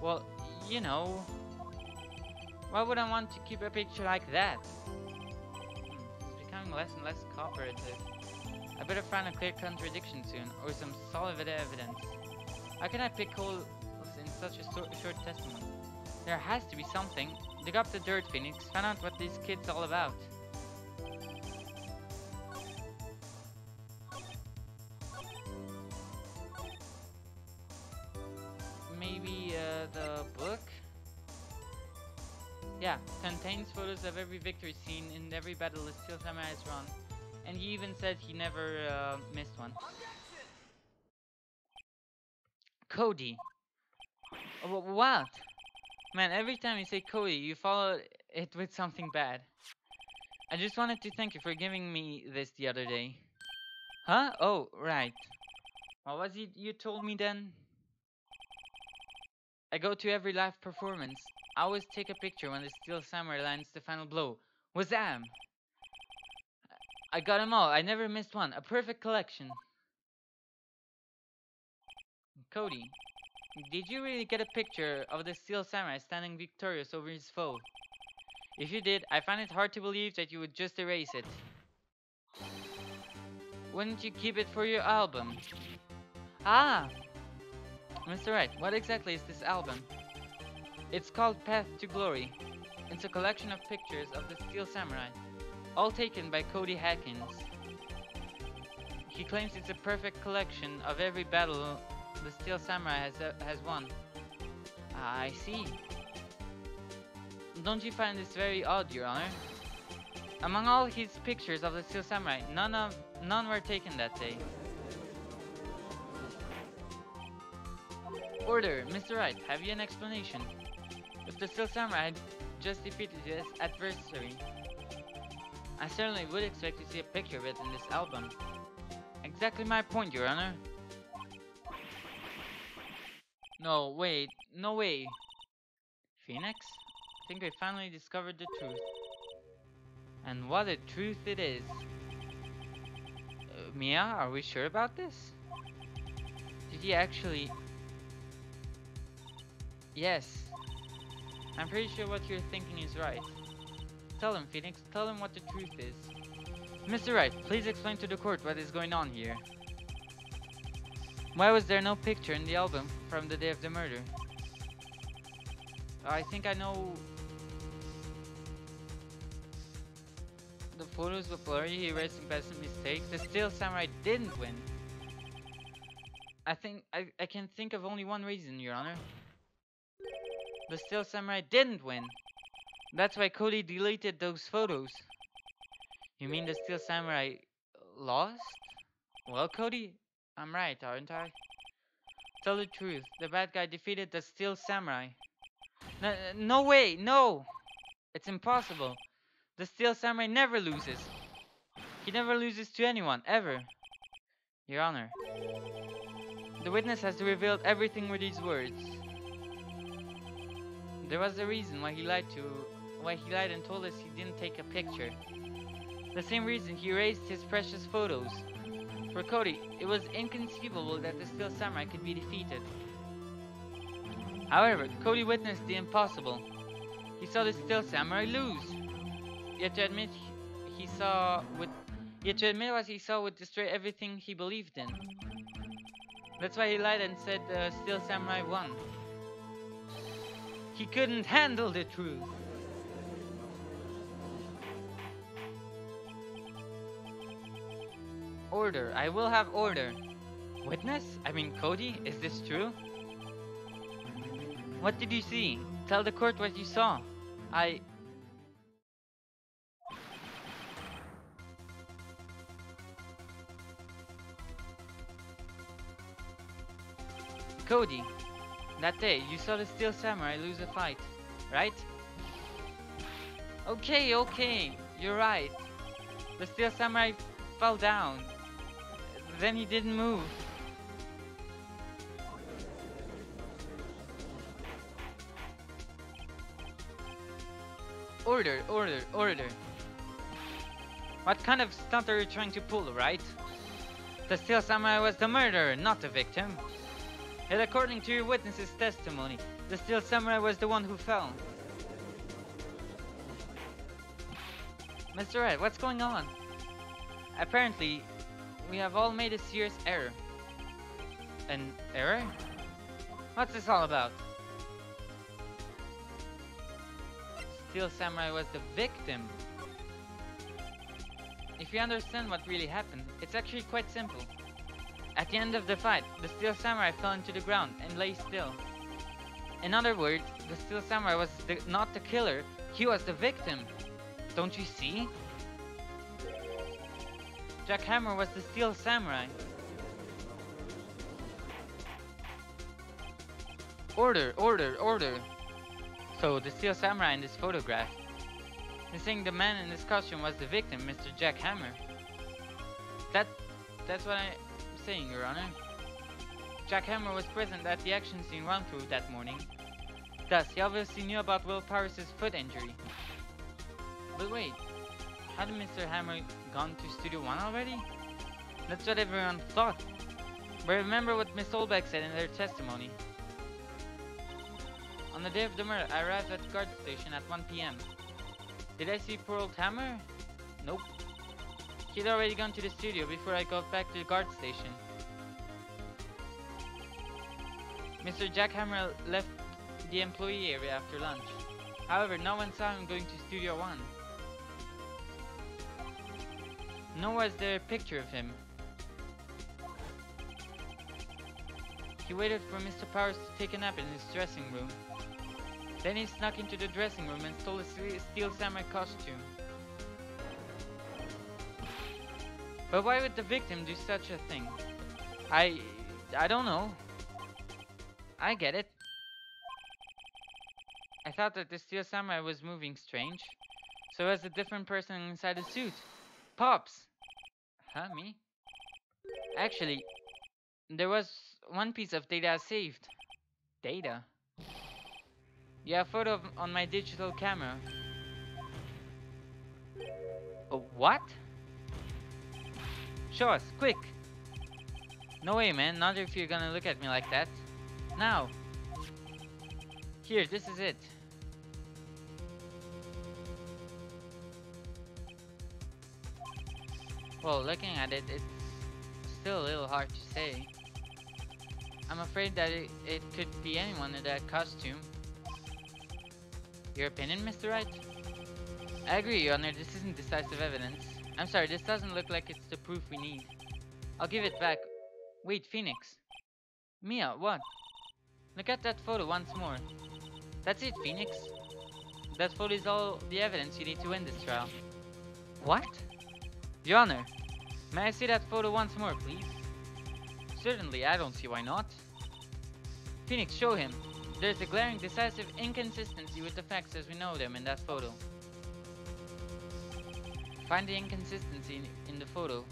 Well, you know, why would I want to keep a picture like that? It's becoming less and less cooperative. I better find a clear contradiction soon, or some solid evidence. How can I pick holes in such a short testimony? There has to be something. Dig up the dirt, Phoenix. Find out what this kid's all about. Maybe the book? Yeah, contains photos of every victory scene in every battle the Steel Samurai has run. And he even said he never missed one. Cody! What? Man, every time you say Cody, you follow it with something bad. I just wanted to thank you for giving me this the other day. Huh? Oh, right. What was it you told me then? I go to every live performance. I always take a picture when the Steel Samurai lands the final blow. Wazam! I got them all. I never missed one. A perfect collection. Cody, did you really get a picture of the Steel Samurai standing victorious over his foe? If you did, I find it hard to believe that you would just erase it. Wouldn't you keep it for your album? Ah! Mr. Wright, what exactly is this album? It's called Path to Glory. It's a collection of pictures of the Steel Samurai, all taken by Cody Hackins. He claims it's a perfect collection of every battle the Steel Samurai has won. I see. Don't you find this very odd, Your Honor? Among all his pictures of the Steel Samurai, none were taken that day. Order, Mr. Wright, have you an explanation? If the Steel Samurai had just defeated his adversary, I certainly would expect to see a picture of it in this album. Exactly my point, Your Honor. No, wait, no way. Phoenix? I think we finally discovered the truth. And what a truth it is. Mia, are we sure about this? Did he actually... Yes. I'm pretty sure what you're thinking is right. Tell him, Phoenix. Tell him what the truth is. Mr. Wright, please explain to the court what is going on here. Why was there no picture in the album from the day of the murder? I think I know... The photos were blurry, erasing past mistakes. The Steel Samurai didn't win. I can think of only one reason, Your Honor. The Steel Samurai didn't win. That's why Cody deleted those photos. You mean the Steel Samurai lost? Well, Cody, I'm right, aren't I? Tell the truth. The bad guy defeated the Steel Samurai. No way, no! It's impossible. The Steel Samurai never loses. He never loses to anyone, ever. Your Honor, the witness has revealed everything with his words. There was a reason why he lied and told us he didn't take a picture. The same reason he erased his precious photos. For Cody, it was inconceivable that the Steel Samurai could be defeated. However, Cody witnessed the impossible. He saw the Steel Samurai lose. Yet to admit what he saw would destroy everything he believed in. That's why he lied and said the Steel Samurai won. He couldn't handle the truth. Order. I will have order. Witness? I mean, Cody, is this true? What did you see? Tell the court what you saw. I... Cody, that day you saw the Steel Samurai lose a fight, right? Okay, you're right. The Steel Samurai fell down. Then he didn't move. Order. What kind of stunt are you trying to pull, right? The Steel Samurai was the murderer, not the victim. And according to your witness's testimony, the Steel Samurai was the one who fell. Mr. Wright, what's going on? Apparently, we have all made a serious error. An error? What's this all about? Steel Samurai was the victim. If you understand what really happened, it's actually quite simple. At the end of the fight, the Steel Samurai fell into the ground and lay still. In other words, the Steel Samurai was not the killer, he was the victim. Don't you see? Jack Hammer was the Steel Samurai. Order. So the Steel Samurai in this photograph, you're saying the man in this costume was the victim, Mr. Jack Hammer. That's what I'm saying, Your Honor. Jack Hammer was present at the action scene run-through that morning. Thus, he obviously knew about Will Powers' foot injury. But wait, hadn't Mr. Hammer gone to Studio 1 already? That's what everyone thought. But remember what Miss Olbeck said in their testimony. On the day of the murder, I arrived at the guard station at 1 PM. Did I see poor old Hammer? Nope. He'd already gone to the studio before I got back to the guard station. Mr. Jack Hammer left the employee area after lunch. However, no one saw him going to Studio 1. Nor was there a picture of him. He waited for Mr. Powers to take a nap in his dressing room. Then he snuck into the dressing room and stole a Steel Samurai costume. But why would the victim do such a thing? I don't know. I get it. I thought that the Steel Samurai was moving strange. So was a different person inside the suit. Pops! Huh, me? Actually, there was one piece of data saved. Data? Yeah, a photo on my digital camera. Oh, what? Show us, quick! No way, man, not if you're gonna look at me like that. Now! Here, this is it. Well, looking at it, it's still a little hard to say. I'm afraid that it could be anyone in that costume. Your opinion, Mr. Wright? I agree, Your Honor, this isn't decisive evidence. I'm sorry, this doesn't look like it's the proof we need. I'll give it back. Wait, Phoenix. Mia, what? Look at that photo once more. That's it, Phoenix. That photo is all the evidence you need to win this trial. What? Your Honor, may I see that photo once more, please? Certainly, I don't see why not. Phoenix, show him. There's a glaring, decisive inconsistency with the facts as we know them in that photo. Find the inconsistency in the photo.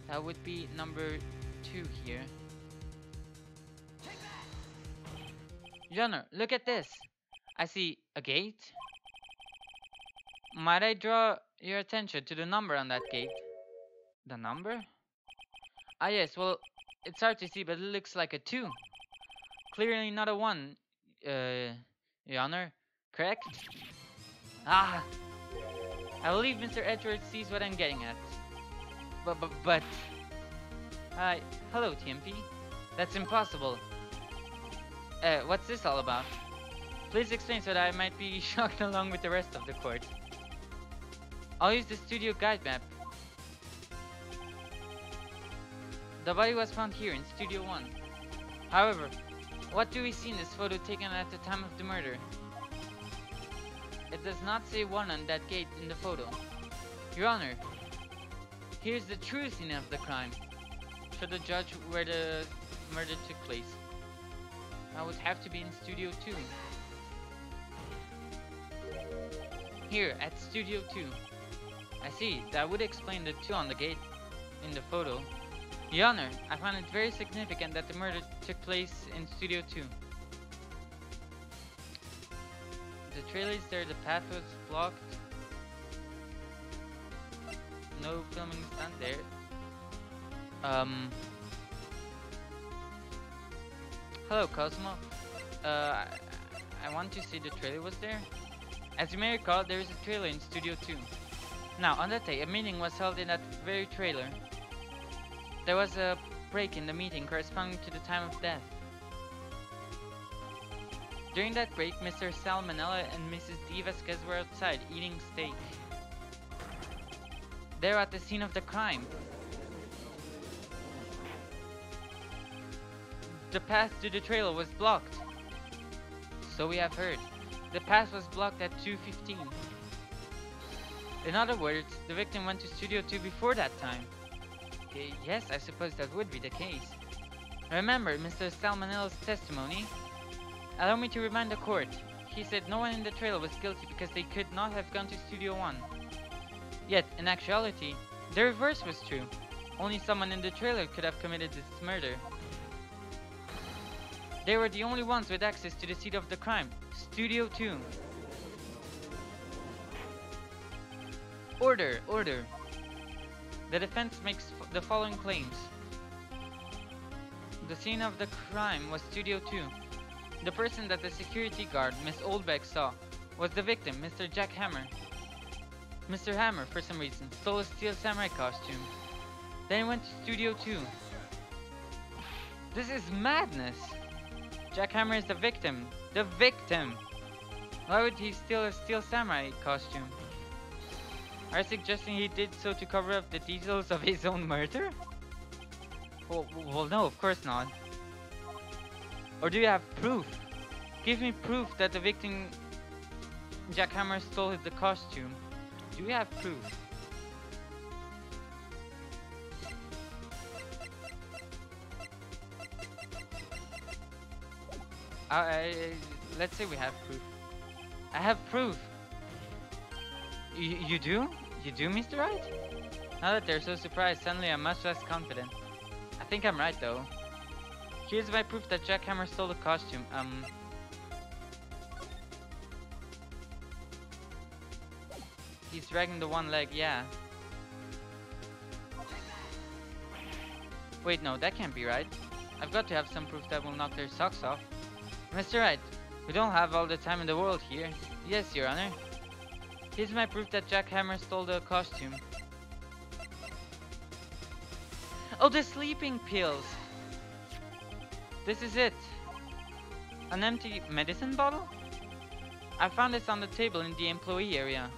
That would be number 2 here. Your Honor, look at this. I see a gate. Might I draw your attention to the number on that gate? The number? Ah yes, well, it's hard to see, but it looks like a 2. Clearly not a 1, Your Honor. Correct? Ah! I believe Mr. Edwards sees what I'm getting at. But... Hi, hello, TMP. That's impossible. What's this all about? Please explain so that I might be shocked along with the rest of the court. I'll use the studio guide map. The body was found here in Studio 1. However, what do we see in this photo taken at the time of the murder? It does not say 1 on that gate in the photo. Your Honor, here's the true scene of the crime. Show the judge where the murder took place. I would have to be in Studio 2. Here, at Studio 2. I see, that would explain the 2 on the gate in the photo. Your Honor, I find it very significant that the murder took place in Studio 2. The trailer is there, the path was blocked. No filming is done there. Hello Cosmo. I want to see the trailer was there. As you may recall, there is a trailer in Studio 2. Now, on that day, a meeting was held in that very trailer. There was a break in the meeting corresponding to the time of death. During that break, Mr. Salmonella and Mrs. D. Vasquez were outside eating steak. They were at the scene of the crime. The path to the trailer was blocked. So we have heard. The path was blocked at 2:15. In other words, the victim went to Studio 2 before that time. Yes, I suppose that would be the case. Remember Mr. Salmonella's testimony? Allow me to remind the court. He said no one in the trailer was guilty because they could not have gone to Studio 1. Yet, in actuality, the reverse was true. Only someone in the trailer could have committed this murder. They were the only ones with access to the scene of the crime, Studio 2. Order, order. The defense makes the following claims. The scene of the crime was Studio 2. The person that the security guard, Miss Oldbeck, saw was the victim, Mr. Jack Hammer. Mr. Hammer, for some reason, stole a steel samurai costume. Then he went to Studio 2. This is madness! Jack Hammer is the victim. The victim! Why would he steal a steel samurai costume? Are you suggesting he did so to cover up the details of his own murder? Well, no, of course not. Or do you have proof? Give me proof that the victim Jack Hammer stole the costume. Do you have proof? Let's say we have proof. I have proof. You do? You do, Mr. Wright? Now that they're so surprised, suddenly I'm much less confident. I think I'm right, though. Here's my proof that Jack Hammer stole the costume. He's dragging the one leg, yeah. Wait, no, that can't be right. I've got to have some proof that will knock their socks off. Mr. Wright, we don't have all the time in the world here. Yes, Your Honor. Here's my proof that Jack Hammer stole the costume. Oh, the sleeping pills! This is it. An empty medicine bottle? I found this on the table in the employee area.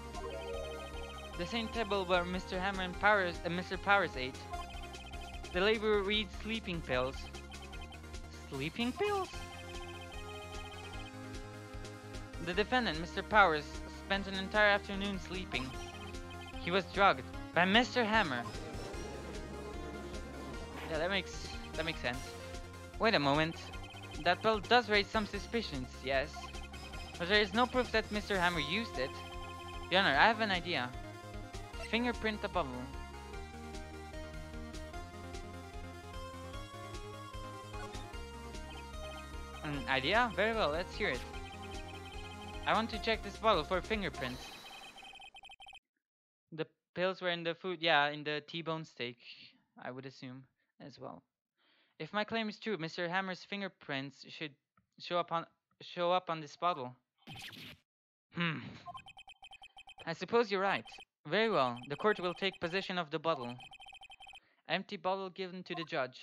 The same table where Mr. Hammer and Mr. Powers ate. The label reads sleeping pills. Sleeping pills? The defendant, Mr. Powers, spent an entire afternoon sleeping. He was drugged by Mr. Hammer. Yeah, that makes sense. Wait a moment. That pill does raise some suspicions, yes. But there is no proof that Mr. Hammer used it. Your Honor, I have an idea. Fingerprint the bubble. An idea? Very well, let's hear it. I want to check this bottle for fingerprints. The pills were in the food, yeah, in the T-bone steak, I would assume, as well. If my claim is true, Mr. Hammer's fingerprints should show up on this bottle. I suppose you're right. Very well, the court will take possession of the bottle. Empty bottle given to the judge.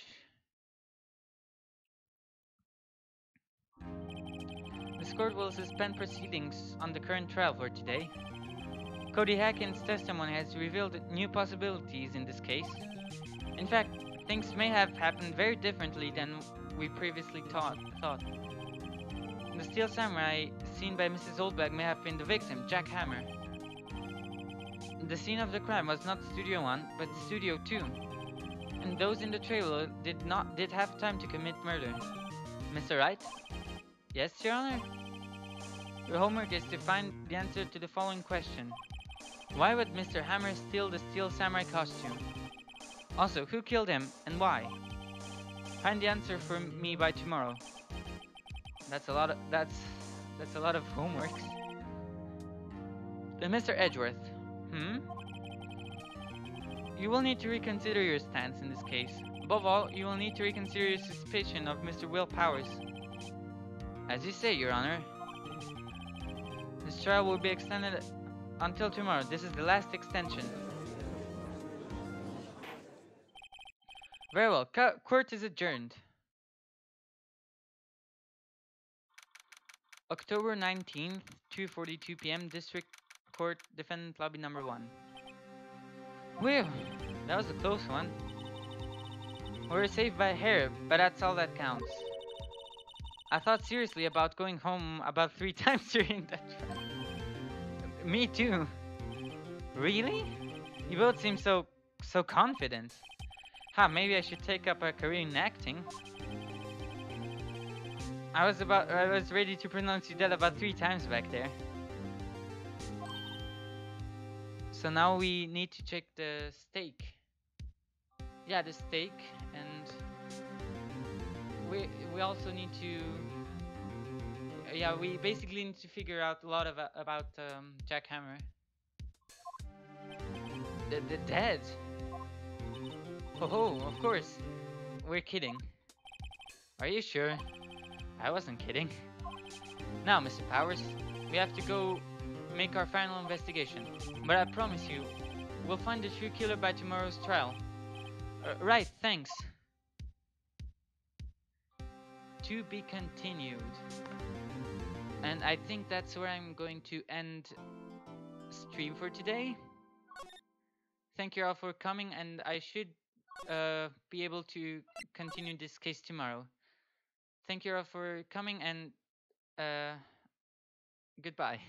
This court will suspend proceedings on the current trial for today. Cody Hacken's testimony has revealed new possibilities in this case. In fact, things may have happened very differently than we previously thought. The Steel Samurai seen by Mrs. Oldbag may have been the victim, Jack Hammer. The scene of the crime was not Studio 1, but Studio 2. And those in the trailer did have time to commit murder. Mr. Wright? Yes, Your Honor? Your homework is to find the answer to the following question. Why would Mr. Hammer steal the Steel Samurai costume? Also, who killed him and why? Find the answer for me by tomorrow. That's a lot of homework. Mr. Edgeworth. You will need to reconsider your stance in this case. Above all, you will need to reconsider your suspicion of Mr. Will Powers. As you say, Your Honor. This trial will be extended until tomorrow. This is the last extension. Very well. Court is adjourned. October 19th, 2:42 p.m. District Court, Defendant Lobby Number 1. Whew, that was a close one. We were saved by a hair, but that's all that counts. I thought seriously about going home about 3 times during that trial. Me too. Really? You both seem so confident. Maybe I should take up a career in acting. I was ready to pronounce you dead about 3 times back there. So now we need to check the stake. Yeah, the stake, and we also need to we basically need to figure out a lot about Jack Hammer. The dead. Oh, of course. We're kidding. Are you sure? I wasn't kidding. Now, Mr. Powers, we have to go make our final investigation. But I promise you, we'll find the true killer by tomorrow's trial. Right, thanks. To be continued. And I think that's where I'm going to end stream for today. Thank you all for coming, and I should be able to continue this case tomorrow. Thank you all for coming, and goodbye.